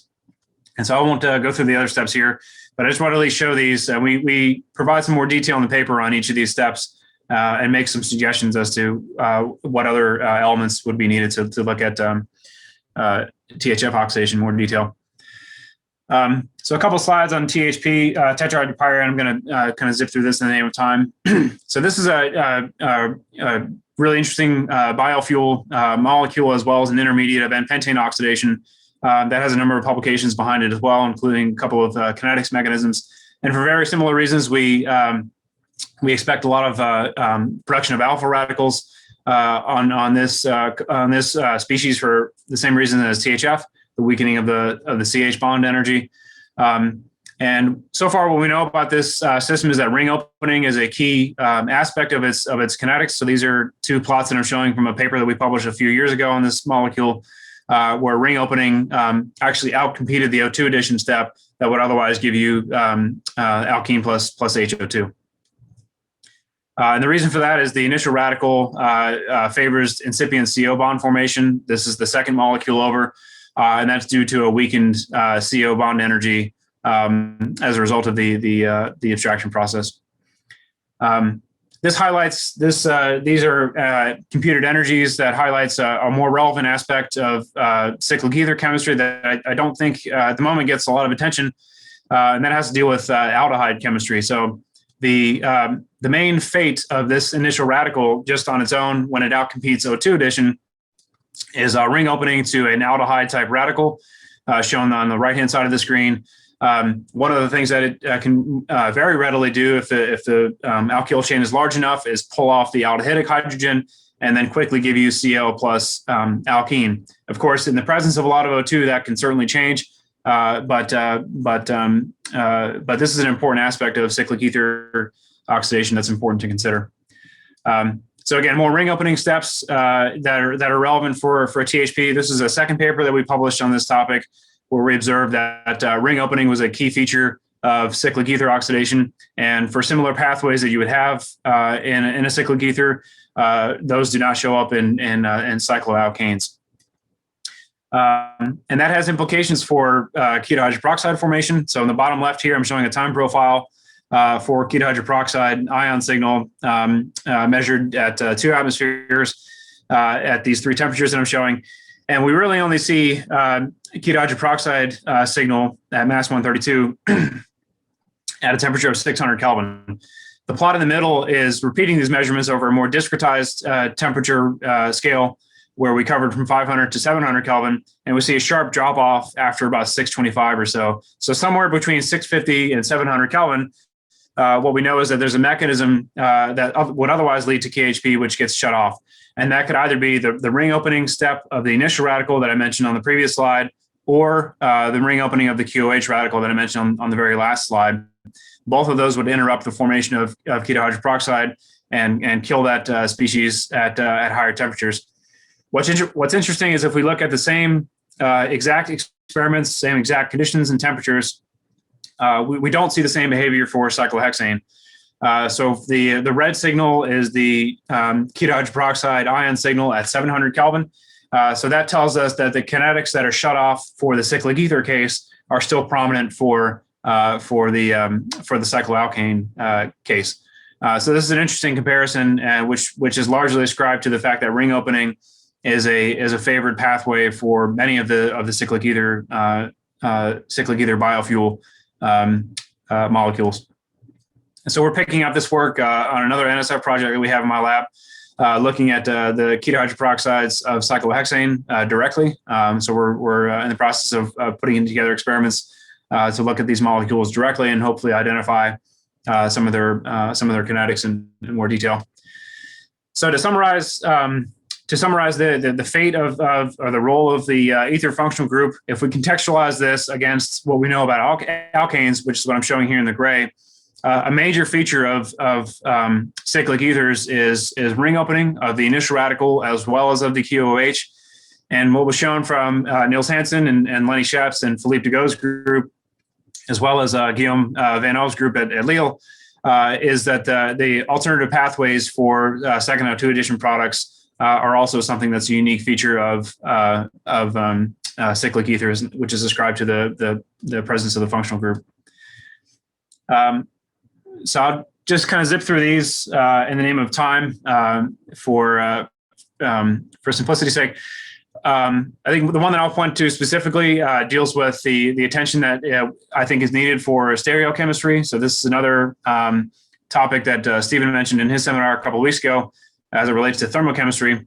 B: And so I won't go through the other steps here, but I just want to really show these. We provide some more detail in the paper on each of these steps and make some suggestions as to what other elements would be needed to look at THF oxidation in more detail. So a couple slides on THP, tetrahydropyran. I'm going to kind of zip through this in the name of time. So this is a really interesting biofuel molecule, as well as an intermediate of N-pentane oxidation that has a number of publications behind it as well, including a couple of kinetics mechanisms. And for very similar reasons, we expect a lot of production of alpha radicals on this species for the same reason as THF, the weakening of the CH bond energy. And And so far, what we know about this system is that ring opening is a key aspect of its kinetics. So these are two plots that I'm showing from a paper that we published a few years ago on this molecule, where ring opening actually outcompeted the O2 addition step that would otherwise give you alkene plus HO2. And the reason for that is the initial radical favors incipient CO bond formation. This is the second molecule over, and that's due to a weakened CO bond energy as a result of the abstraction process. This highlights these are computed energies that highlights a more relevant aspect of cyclic ether chemistry that I don't think at the moment gets a lot of attention, and that has to deal with aldehyde chemistry. So the main fate of this initial radical, just on its own, when it outcompetes O2 addition, is ring opening to an aldehyde type radical, shown on the right hand side of the screen. One of the things that it can very readily do if the alkyl chain is large enough is pull off the aldehydic hydrogen and then quickly give you CO plus alkene. Of course, in the presence of a lot of O2, that can certainly change. But this is an important aspect of cyclic ether oxidation that's important to consider. So again, more ring opening steps that are relevant for a THP. This is a second paper that we published on this topic, where we observed that ring opening was a key feature of cyclic ether oxidation. And for similar pathways that you would have in a cyclic ether, those do not show up in cycloalkanes. And that has implications for ketohydroperoxide formation. So in the bottom left here, I'm showing a time profile for ketohydroperoxide ion signal measured at 2 atmospheres at these 3 temperatures that I'm showing. And we really only see ketohydroperoxide signal at mass 132 at a temperature of 600 Kelvin. The plot in the middle is repeating these measurements over a more discretized temperature scale, where we covered from 500 to 700 Kelvin, and we see a sharp drop off after about 625 or so. So somewhere between 650 and 700 Kelvin, what we know is that there's a mechanism that would otherwise lead to KHP, which gets shut off. And that could either be the ring opening step of the initial radical that I mentioned on the previous slide, or the ring opening of the QOH radical that I mentioned on the very last slide. Both of those would interrupt the formation of ketohydroperoxide and kill that species at higher temperatures. What's interesting is if we look at the same exact experiments, same exact conditions and temperatures, we don't see the same behavior for cyclohexane. So the red signal is the ketohydroperoxide ion signal at 700 Kelvin. So that tells us that the kinetics that are shut off for the cyclic ether case are still prominent for the cycloalkane case. So this is an interesting comparison, which is largely ascribed to the fact that ring opening is a favored pathway for many of the cyclic ether biofuel molecules. And so we're picking up this work on another NSF project that we have in my lab, looking at the ketohydroperoxides of cyclohexane directly. So we're in the process of putting together experiments to look at these molecules directly and hopefully identify some of their kinetics in more detail. So to summarize the fate of or the role of the ether functional group, if we contextualize this against what we know about alkanes, which is what I'm showing here in the gray, a major feature of cyclic ethers is ring opening of the initial radical as well as of the QOH. And what was shown from Niels Hansen and Lenny Scheps and Philippe Dego's group, as well as Guillaume Van O's group at Lille, is that the alternative pathways for second O2 addition products are also something that's a unique feature of cyclic ethers, which is ascribed to the presence of the functional group. So I'll just kind of zip through these in the name of time for simplicity's sake. I think the one that I'll point to specifically deals with the attention that I think is needed for stereochemistry. So this is another topic that Stephen mentioned in his seminar a couple of weeks ago as it relates to thermochemistry.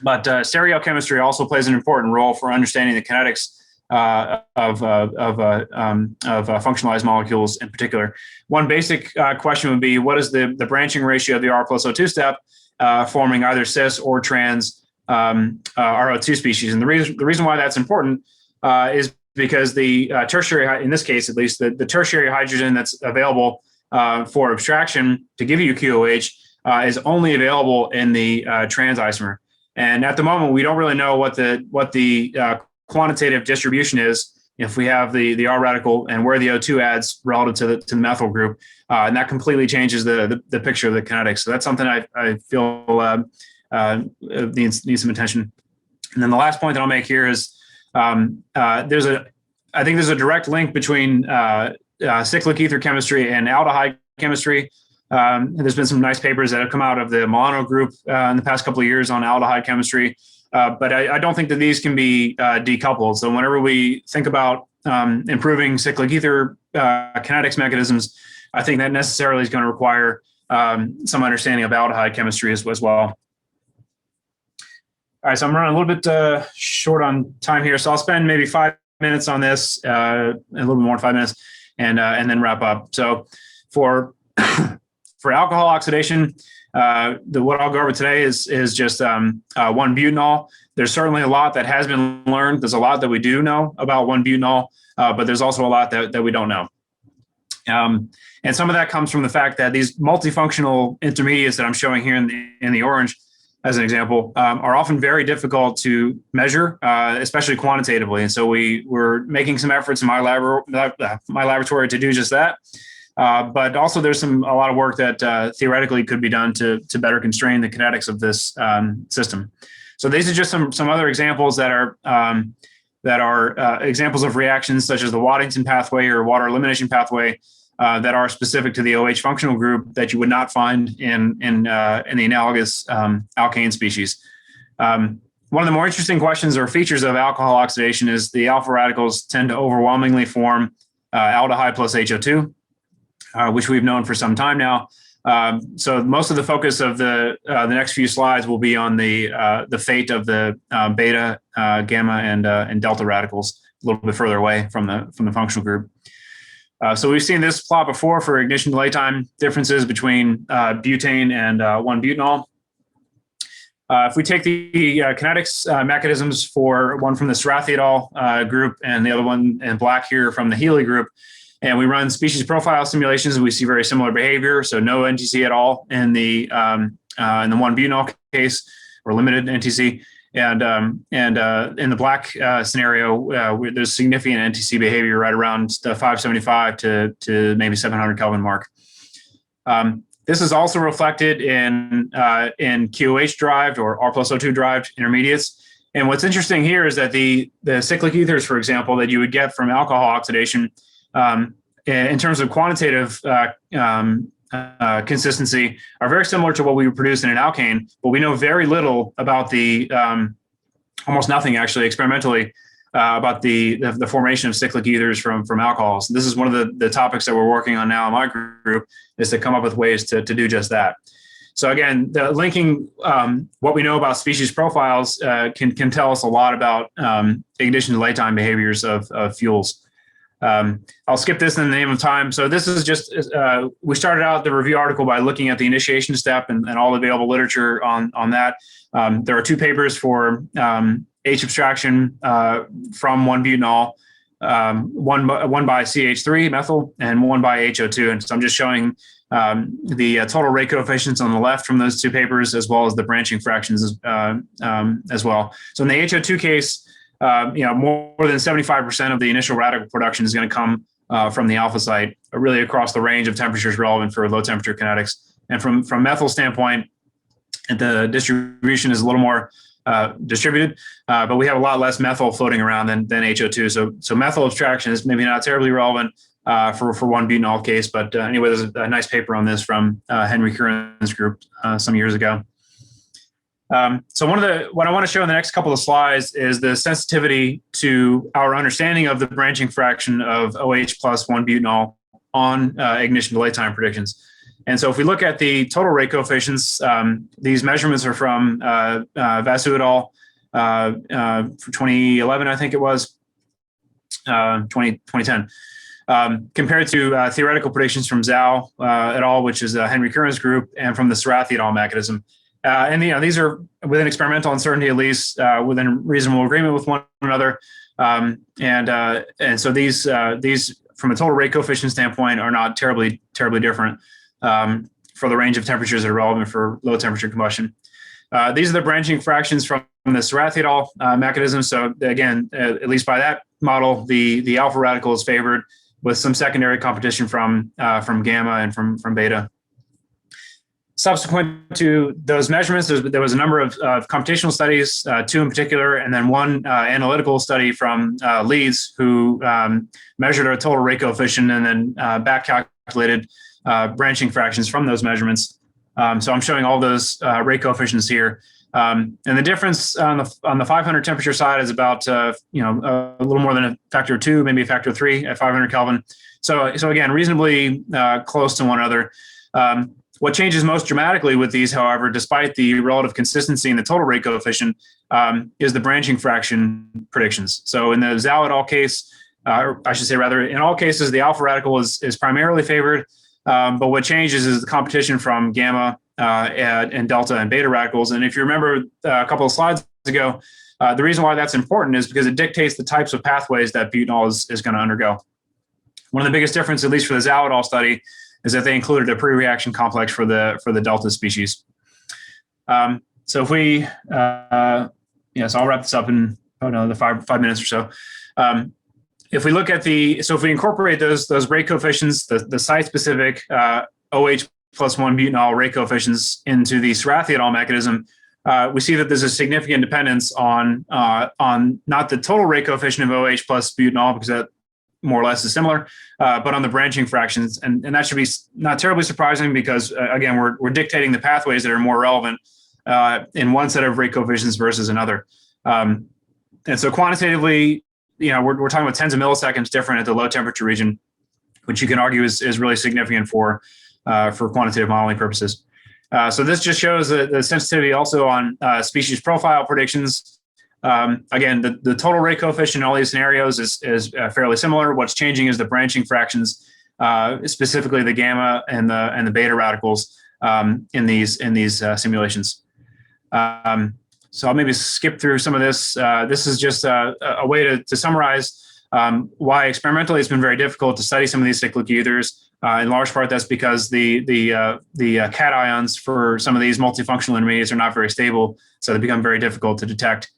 B: But stereochemistry also plays an important role for understanding the kinetics of functionalized molecules in particular. One basic question would be, what is the branching ratio of the R plus O2 step forming either cis or trans RO2 species? And the reason why that's important is because the tertiary, in this case at least, the tertiary hydrogen that's available for abstraction to give you QOH is only available in the trans isomer. And at the moment, we don't really know what the quantitative distribution is if we have the R radical and where the O2 adds relative to the methyl group, and that completely changes the picture of the kinetics. So that's something I feel needs some attention. And then the last point that I'll make here is I think there's a direct link between cyclic ether chemistry and aldehyde chemistry. There's been some nice papers that have come out of the Milano group in the past couple of years on aldehyde chemistry. But I don't think that these can be decoupled. So whenever we think about improving cyclic ether kinetics mechanisms, I think that necessarily is going to require some understanding of aldehyde chemistry as well. All right, so I'm running a little bit short on time here, so I'll spend maybe 5 minutes on this, a little bit more than 5 minutes, and then wrap up. So for alcohol oxidation, what I'll go over today is just 1-butanol. There's certainly a lot that has been learned. There's a lot that we do know about 1-butanol, but there's also a lot that we don't know. And some of that comes from the fact that these multifunctional intermediates that I'm showing here in the orange, as an example, are often very difficult to measure, especially quantitatively. And so we're making some efforts in my laboratory to do just that. But also there's a lot of work that theoretically could be done to better constrain the kinetics of this system. So these are just some other examples that are examples of reactions such as the Waddington pathway or water elimination pathway that are specific to the OH functional group that you would not find in the analogous alkane species. One of the more interesting questions or features of alcohol oxidation is the alpha radicals tend to overwhelmingly form aldehyde plus HO2. Which we've known for some time now. So most of the focus of the next few slides will be on the fate of the beta, gamma, and delta radicals a little bit further away from the functional group. So we've seen this plot before for ignition delay time differences between butane and 1-butanol. If we take the kinetics mechanisms for one from the Sarathi et al. Group and the other one in black here from the Healy group, and we run species profile simulations, and we see very similar behavior. So no NTC at all in the 1-butanol case, or limited NTC. And in the black scenario, there's significant NTC behavior right around the 575 to maybe 700 Kelvin mark. This is also reflected in QOH derived or R plus O2 derived intermediates. And what's interesting here is that the cyclic ethers, for example, that you would get from alcohol oxidation, in terms of quantitative consistency, are very similar to what we would produce in an alkane, but we know very little about the, almost nothing actually experimentally, about the formation of cyclic ethers from alcohols. This is one of the topics that we're working on now in my group, is to come up with ways to do just that. So again, the linking what we know about species profiles can tell us a lot about ignition delay time behaviors of fuels. I'll skip this in the name of time. So this is just, we started out the review article by looking at the initiation step and all the available literature on that. There are 2 papers for H abstraction from 1-butanol, one by CH3 methyl and one by HO2. And so I'm just showing the total rate coefficients on the left from those 2 papers, as well as the branching fractions as well. So in the HO2 case, more than 75% of the initial radical production is going to come from the alpha site, really across the range of temperatures relevant for low temperature kinetics. And from methyl standpoint, the distribution is a little more distributed, but we have a lot less methyl floating around than HO2. So methyl abstraction is maybe not terribly relevant for 1-butanol case, but anyway, there's a nice paper on this from Henry Curran's group some years ago. So what I want to show in the next couple of slides is the sensitivity to our understanding of the branching fraction of OH plus 1-butanol on ignition delay time predictions. And so if we look at the total rate coefficients, these measurements are from Vasu et al. For 2011, I think it was, 2010. Compared to theoretical predictions from Zhao et al., which is Henry Curran's group, and from the Sarathi et al. Mechanism. And these are within experimental uncertainty, at least within reasonable agreement with one another. And so these from a total rate coefficient standpoint are not terribly different for the range of temperatures that are relevant for low temperature combustion. These are the branching fractions from the Cyclic mechanism. So again, at least by that model, the alpha radical is favored with some secondary competition from gamma and from beta. Subsequent to those measurements, there was a number of computational studies, 2 in particular, and then 1 analytical study from Leeds, who measured our total rate coefficient and then back calculated branching fractions from those measurements. So I'm showing all those rate coefficients here. And the difference on the 500 temperature side is about a little more than a factor of 2, maybe a factor of 3 at 500 Kelvin. So again, reasonably close to one another. What changes most dramatically with these, however, despite the relative consistency in the total rate coefficient, is the branching fraction predictions. So in the Zhao et al. Case, or I should say rather, in all cases, the alpha radical is primarily favored. But what changes is the competition from gamma and delta and beta radicals. And if you remember a couple of slides ago, the reason why that's important is because it dictates the types of pathways that butanol is going to undergo. One of the biggest differences, at least for the Zhao et al. Study, is that they included a pre-reaction complex for the delta species. So if we, so I'll wrap this up in another five minutes or so. If we look at if we incorporate those rate coefficients, the site-specific OH plus 1 butanol rate coefficients into the Cyclic et al. Mechanism, we see that there's a significant dependence on not the total rate coefficient of OH plus butanol, because that more or less is similar, but on the branching fractions. And that should be not terribly surprising because, again, we're dictating the pathways that are more relevant in one set of rate coefficients versus another. And so quantitatively, we're talking about tens of milliseconds different at the low temperature region, which you can argue is really significant for quantitative modeling purposes. So this just shows the sensitivity also on species profile predictions. Again, the total rate coefficient in all these scenarios is fairly similar. What's changing is the branching fractions, specifically the gamma and the beta radicals in these simulations. So I'll maybe skip through some of this. This is just a way to summarize why experimentally it's been very difficult to study some of these cyclic ethers. In large part, that's because the cations for some of these multifunctional intermediates are not very stable, so they become very difficult to detect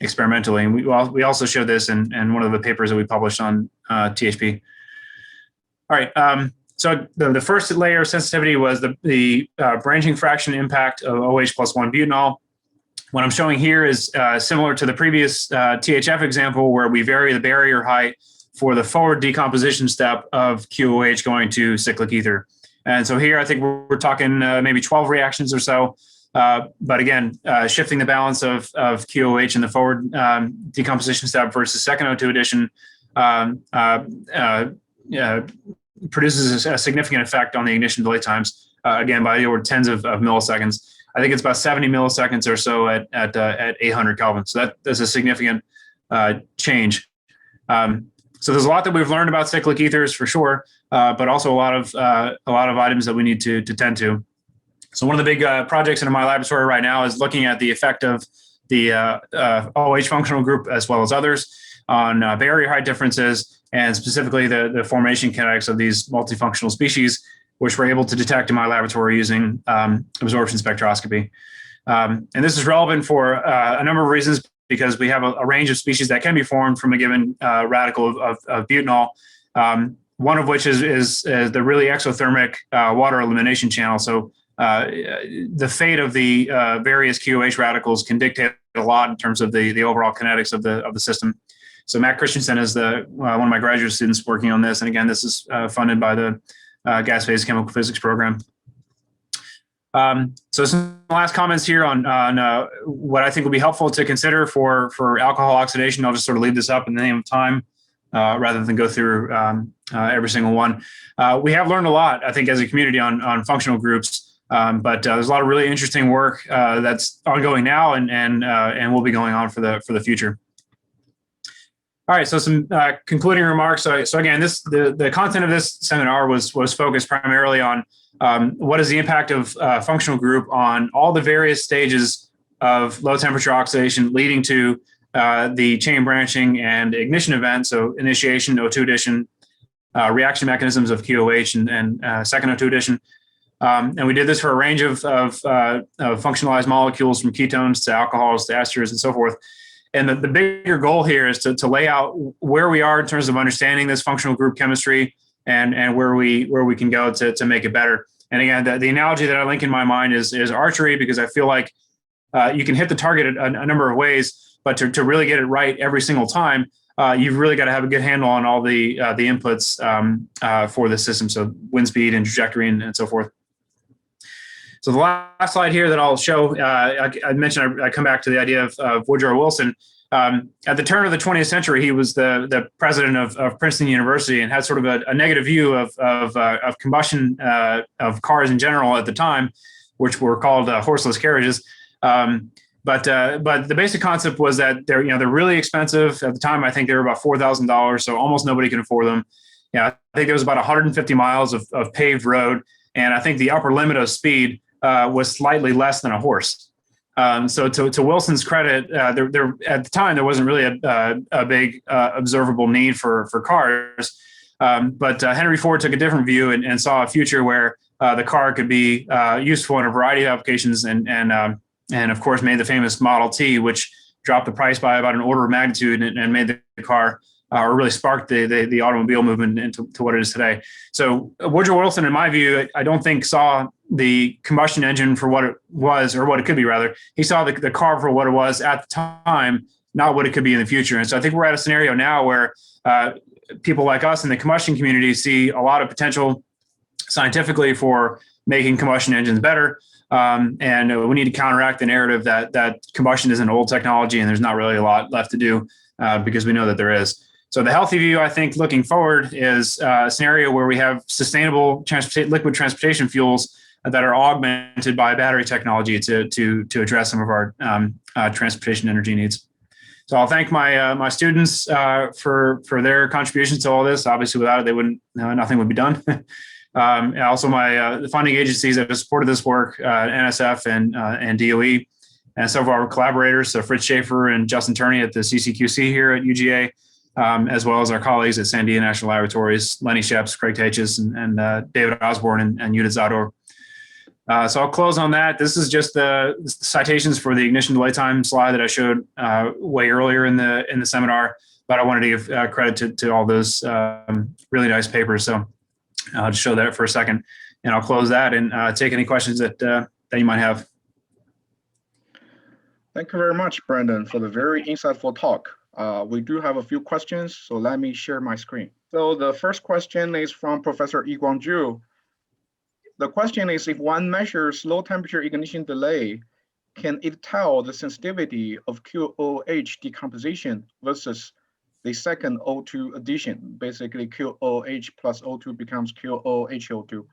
B: experimentally. And we also showed this in one of the papers that we published on THP. All right. So the first layer of sensitivity was the branching fraction impact of OH plus 1 butanol. What I'm showing here is similar to the previous THF example, where we vary the barrier height for the forward decomposition step of QOH going to cyclic ether. And so here, I think we're talking maybe 12 reactions or so. But again, shifting the balance of QOH in the forward decomposition step versus second O2 addition produces a significant effect on the ignition delay times, again, by the order tens of milliseconds. I think it's about 70 milliseconds or so at 800 Kelvin. So that's a significant change. So there's a lot that we've learned about cyclic ethers for sure, but also a lot of items that we need to tend to. So one of the big projects in my laboratory right now is looking at the effect of the OH functional group as well as others on barrier height differences, and specifically the formation kinetics of these multifunctional species, which we're able to detect in my laboratory using absorption spectroscopy. And this is relevant for a number of reasons, because we have a range of species that can be formed from a given radical of butanol, one of which is the really exothermic water elimination channel. So the fate of the various QOH radicals can dictate a lot in terms of the overall kinetics of the system. So Matt Christensen is one of my graduate students working on this. And again, this is funded by the gas phase chemical physics program. So some last comments here on what I think will be helpful to consider for alcohol oxidation. I'll just sort of leave this up in the name of time rather than go through every single one. We have learned a lot, I think, as a community on functional groups. But there's a lot of really interesting work that's ongoing now and will be going on for the future. All right, so some concluding remarks. So again, the content of this seminar was focused primarily on what is the impact of functional group on all the various stages of low temperature oxidation leading to the chain branching and ignition event. So initiation, O2 addition, reaction mechanisms of QOH and second O2 addition. And we did this for a range of functionalized molecules, from ketones to alcohols to esters and so forth. And the bigger goal here is to lay out where we are in terms of understanding this functional group chemistry and where we can go to make it better. And again, the analogy that I link in my mind is archery, because I feel like you can hit the target a number of ways, but to really get it right every single time, you've really got to have a good handle on all the inputs for the system. So wind speed and trajectory and so forth. So the last slide here that I'll show, I mentioned I come back to the idea of Woodrow Wilson. At the turn of the 20th century, he was the president of Princeton University and had sort of a negative view of combustion of cars in general at the time, which were called horseless carriages. But the basic concept was that they're really expensive at the time. I think they were about $4,000, so almost nobody can afford them. I think there was about 150 miles of paved road, and I think the upper limit of speed was slightly less than a horse. So to Wilson's credit, there at the time there wasn't really a big observable need for cars. But Henry Ford took a different view and saw a future where the car could be useful in a variety of applications, and of course made the famous Model T, which dropped the price by about an order of magnitude and made the car or really sparked the automobile movement into what it is today. So Woodrow Wilson, in my view, I don't think saw the combustion engine for what it was, or what it could be rather. He saw the car for what it was at the time, not what it could be in the future. And so I think we're at a scenario now where people like us in the combustion community see a lot of potential scientifically for making combustion engines better. And we need to counteract the narrative that combustion is an old technology and there's not really a lot left to do, because we know that there is. So the healthy view, I think, looking forward, is a scenario where we have sustainable liquid transportation fuels that are augmented by battery technology to address some of our transportation energy needs. So I'll thank my students for their contributions to all this. Obviously, without it, nothing would be done. And also the funding agencies that have supported this work, NSF and DOE, and some of our collaborators, so Fritz Schaefer and Justin Turney at the CCQC here at UGA, as well as our colleagues at Sandia National Laboratories, Lenny Sheps, Craig Taitches, and David Osborne and Judith Zador. So I'll close on that. This is just the citations for the ignition delay time slide that I showed way earlier in the seminar, but I wanted to give credit to all those really nice papers. So I'll just show that for a second, and I'll close that and take any questions that you might have.
A: Thank you very much, Brandon, for the very insightful talk. We do have a few questions, so let me share my screen. So the first question is from Professor Yi Guangzhu. The question is, if one measures low temperature ignition delay, can it tell the sensitivity of QOH decomposition versus the second O2 addition? Basically, QOH plus O2 becomes QOHO2.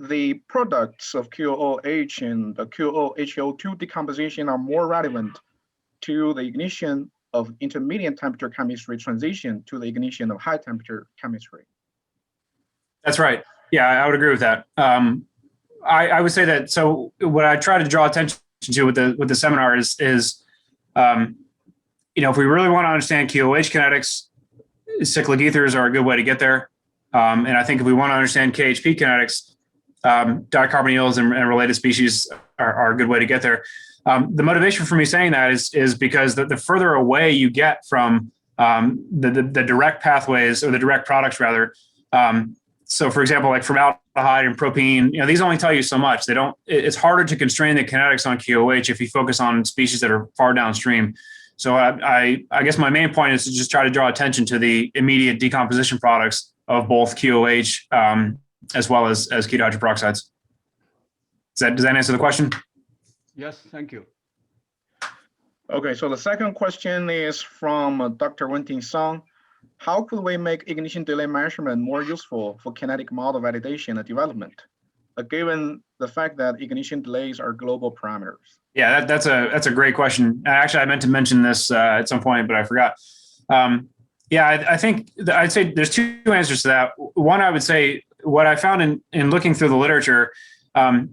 A: The products of QOH and the QOHO2 decomposition are more relevant to the ignition of intermediate temperature chemistry transition to the ignition of high temperature chemistry.
B: That's right. Yeah, I would agree with that. I would say that. So what I try to draw attention to with the seminar is if we really want to understand QOH kinetics, cyclic ethers are a good way to get there. And I think if we want to understand KHP kinetics, dicarbonyls and related species are a good way to get there. The motivation for me saying that is because the further away you get from the direct pathways, or the direct products rather. So for example, like formaldehyde and propene, these only tell you so much. It's harder to constrain the kinetics on QOH if you focus on species that are far downstream. So I guess my main point is to just try to draw attention to the immediate decomposition products of both QOH as well as keto hydroperoxides. Does that answer the question?
C: Yes, thank you.
A: Okay, so the second question is from Dr. Wenting Song. How could we make ignition delay measurement more useful for kinetic model validation and development, given the fact that ignition delays are global parameters?
B: Yeah, that's a great question. Actually, I meant to mention this at some point, but I forgot. Yeah, I think I'd say there's two answers to that. One, I would say what I found in looking through the literature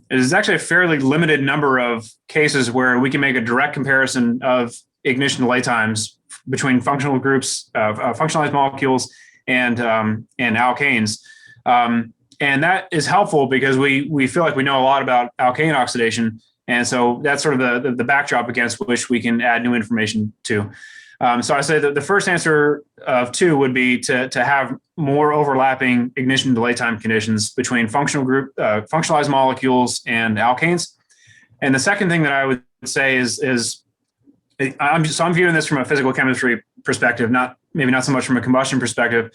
B: is actually a fairly limited number of cases where we can make a direct comparison of ignition delay times between functional groups, functionalized molecules, and alkanes. And that is helpful because we feel like we know a lot about alkane oxidation. And so that's sort of the backdrop against which we can add new information to. So I say that the first answer of two would be to have more overlapping ignition delay time conditions between functionalized molecules and alkanes. And the second thing that I would say is I'm viewing this from a physical chemistry perspective, maybe not so much from a combustion perspective.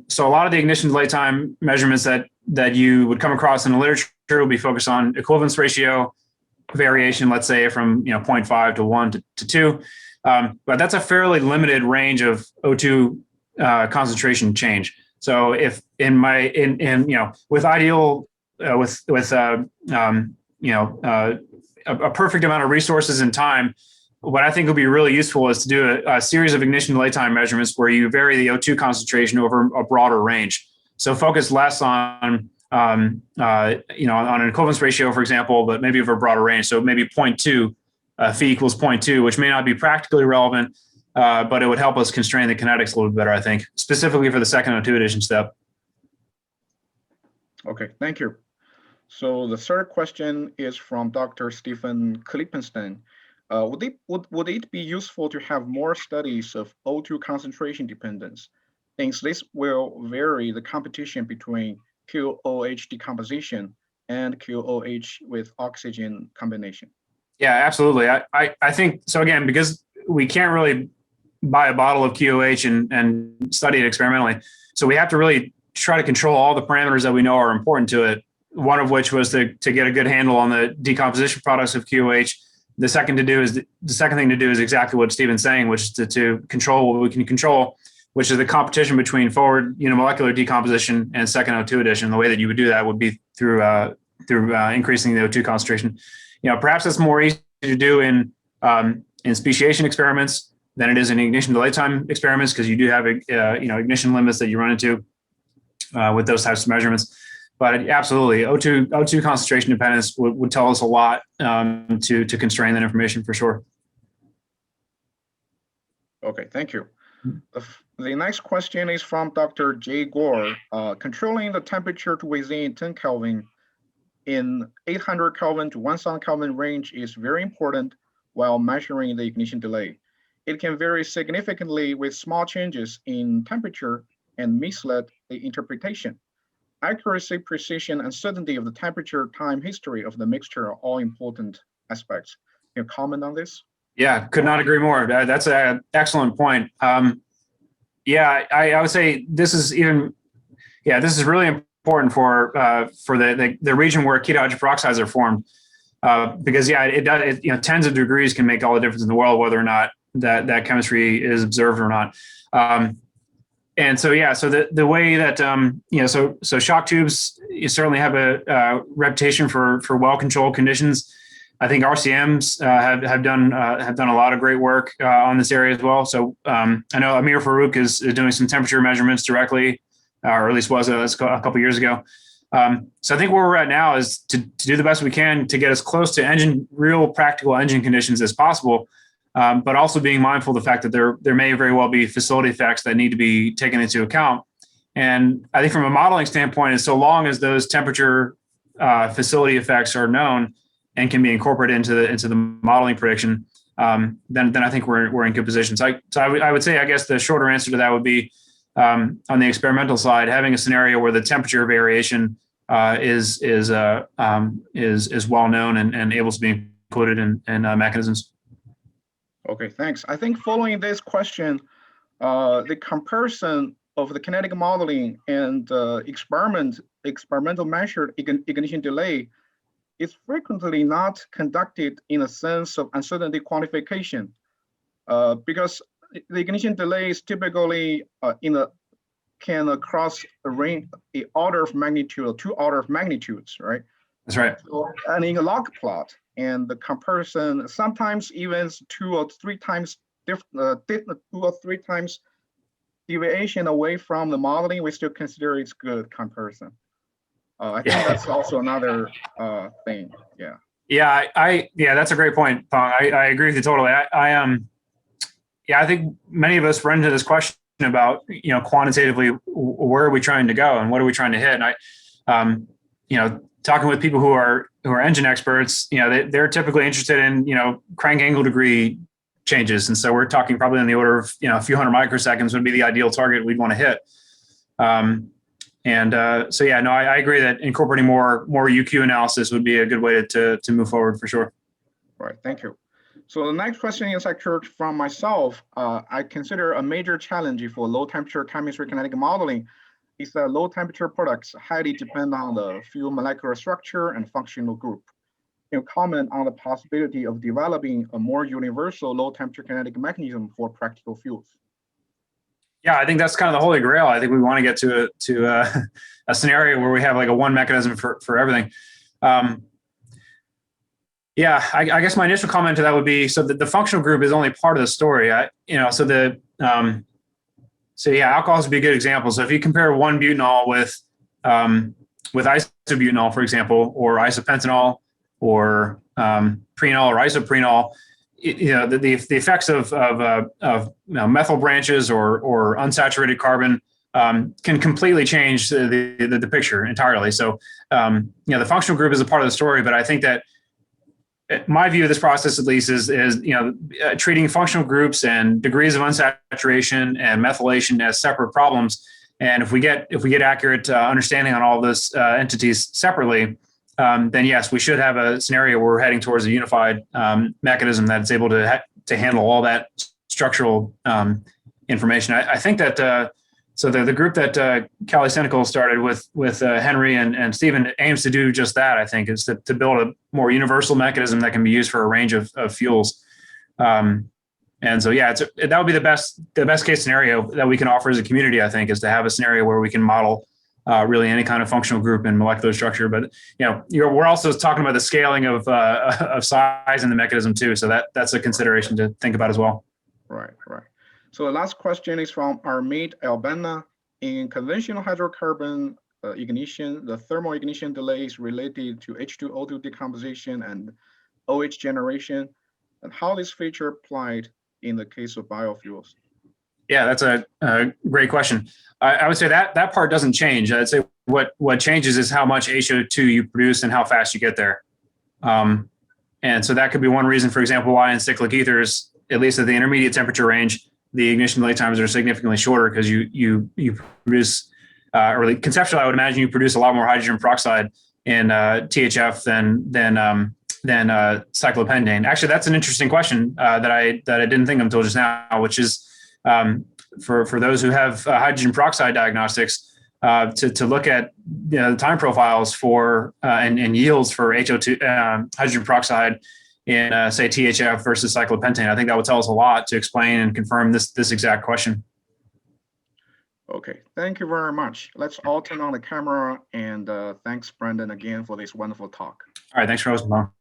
B: So a lot of the ignition delay time measurements that you would come across in the literature will be focused on equivalence ratio variation, let's say from 0.5 to 1 to 2. But that's a fairly limited range of O2 concentration change. So if with ideal a perfect amount of resources and time, what I think would be really useful is to do a series of ignition delay time measurements where you vary the O2 concentration over a broader range. So focus less on on an equivalence ratio, for example, but maybe over a broader range. So maybe 0.2. Phi equals 0.2, which may not be practically relevant, but it would help us constrain the kinetics a little bit better, I think, specifically for the second O2 addition step.
A: Okay, thank you. So the third question is from Dr. Stephen Klippenstein. Would it be useful to have more studies of O2 concentration dependence, since this will vary the competition between QOH decomposition and QOH with oxygen combination?
B: Yeah, absolutely. I think so. Again, because we can't really buy a bottle of QOH and study it experimentally, so we have to really try to control all the parameters that we know are important to it. One of which was to get a good handle on the decomposition products of QOH. The second thing to do is exactly what Stephen's saying, which is to control what we can control, which is the competition between forward unimolecular decomposition and second O2 addition. The way that you would do that would be through increasing the O2 concentration. Perhaps it's more easy to do in speciation experiments than it is in ignition delay time experiments, because you do have ignition limits that you run into with those types of measurements. But absolutely, O2 concentration dependence would tell us a lot to constrain that information for sure.
A: Okay, thank you. The next question is from Dr. Jay Gore. Controlling the temperature to within 10 Kelvin in 800 Kelvin to 1000 Kelvin range is very important while measuring the ignition delay. It can vary significantly with small changes in temperature and mislead the interpretation. Accuracy, precision, and certainty of the temperature time history of the mixture are all important aspects. Can you comment on this?
B: Yeah, could not agree more. That's an excellent point. Yeah, I would say this is really important for the region where keto hydroperoxides are formed, because tens of degrees can make all the difference in the world whether or not that chemistry is observed or not. And so the way that so shock tubes certainly have a reputation for well-controlled conditions. I think RCMs have done a lot of great work on this area as well. So I know Amir Farouk is doing some temperature measurements directly, or at least was a couple of years ago. So I think where we're at now is to do the best we can to get as close to real practical engine conditions as possible, but also being mindful of the fact that there may very well be facility effects that need to be taken into account. And I think from a modeling standpoint, is so long as those temperature facility effects are known and can be incorporated into the modeling prediction, then I think we're in good position. So I would say, I guess the shorter answer to that would be on the experimental side, having a scenario where the temperature variation is well known and able to be included in mechanisms.
A: Okay, thanks. I think following this question, the comparison of the kinetic modeling and experimental measured ignition delay is frequently not conducted in a sense of uncertainty quantification, because the ignition delay is typically can cross a range, an order of magnitude or 2 order of magnitudes, right?
B: That's right.
A: So, and in a log plot, and the comparison sometimes even 2 or 3 times 2 or 3 times deviation away from the modeling, we still consider it's good comparison. I think that's also another thing. Yeah.
B: Yeah, that's a great point, Pong. I agree with you totally. I think many of us run into this question about, quantitatively, where are we trying to go and what are we trying to hit? And talking with people who are engine experts, they're typically interested in, crank angle degree changes. And so we're talking probably in the order of, a few hundred microseconds would be the ideal target we'd want to hit. I agree that incorporating more UQ analysis would be a good way to move forward for sure.
A: Right, thank you. So the next question is actually from myself. I consider a major challenge for low temperature chemistry kinetic modeling is that low temperature products highly depend on the fuel molecular structure and functional group. Can you comment on the possibility of developing a more universal low temperature kinetic mechanism for practical fuels?
B: Yeah, I think that's kind of the holy grail. I think we want to get to a scenario where we have like a one mechanism for everything. I guess my initial comment to that would be, so the functional group is only part of the story. Alcohols would be a good example. So if you compare one butanol with isobutanol, for example, or isopentanol, or prenol or isoprenol, the effects of methyl branches or unsaturated carbon can completely change the picture entirely. So the functional group is a part of the story, but I think that my view of this process, at least, is treating functional groups and degrees of unsaturation and methylation as separate problems. And if we get accurate understanding on all of those entities separately, then yes, we should have a scenario where we're heading towards a unified mechanism that's able to handle all that structural information. I think that so the group that Callie Senecal started with Henry and Stephen aims to do just that. I think is to build a more universal mechanism that can be used for a range of fuels. And so that would be the best case scenario that we can offer as a community. I think is to have a scenario where we can model really any kind of functional group and molecular structure. But we're also talking about the scaling of size in the mechanism too. So that's a consideration to think about as well.
A: Right. So the last question is from Armid Albana. In conventional hydrocarbon ignition, the thermal ignition delay is related to H2O2 decomposition and OH generation, and how this feature applied in the case of biofuels?
B: Yeah, that's a great question. I would say that part doesn't change. I'd say what changes is how much HO2 you produce and how fast you get there. And so that could be one reason, for example, why in cyclic ethers, at least at the intermediate temperature range, the ignition delay times are significantly shorter because you produce, conceptually, I would imagine you produce a lot more hydrogen peroxide in THF than cyclopentane. Actually, that's an interesting question that I didn't think of until just now, which is for those who have hydrogen peroxide diagnostics to look at the time profiles for and yields for HO2 hydrogen peroxide in say THF versus cyclopentane. I think that would tell us a lot to explain and confirm this exact question.
A: Okay, thank you very much. Let's all turn on the camera, and thanks, Brandon, again for this wonderful talk.
B: All right, thanks for hosting, Mom.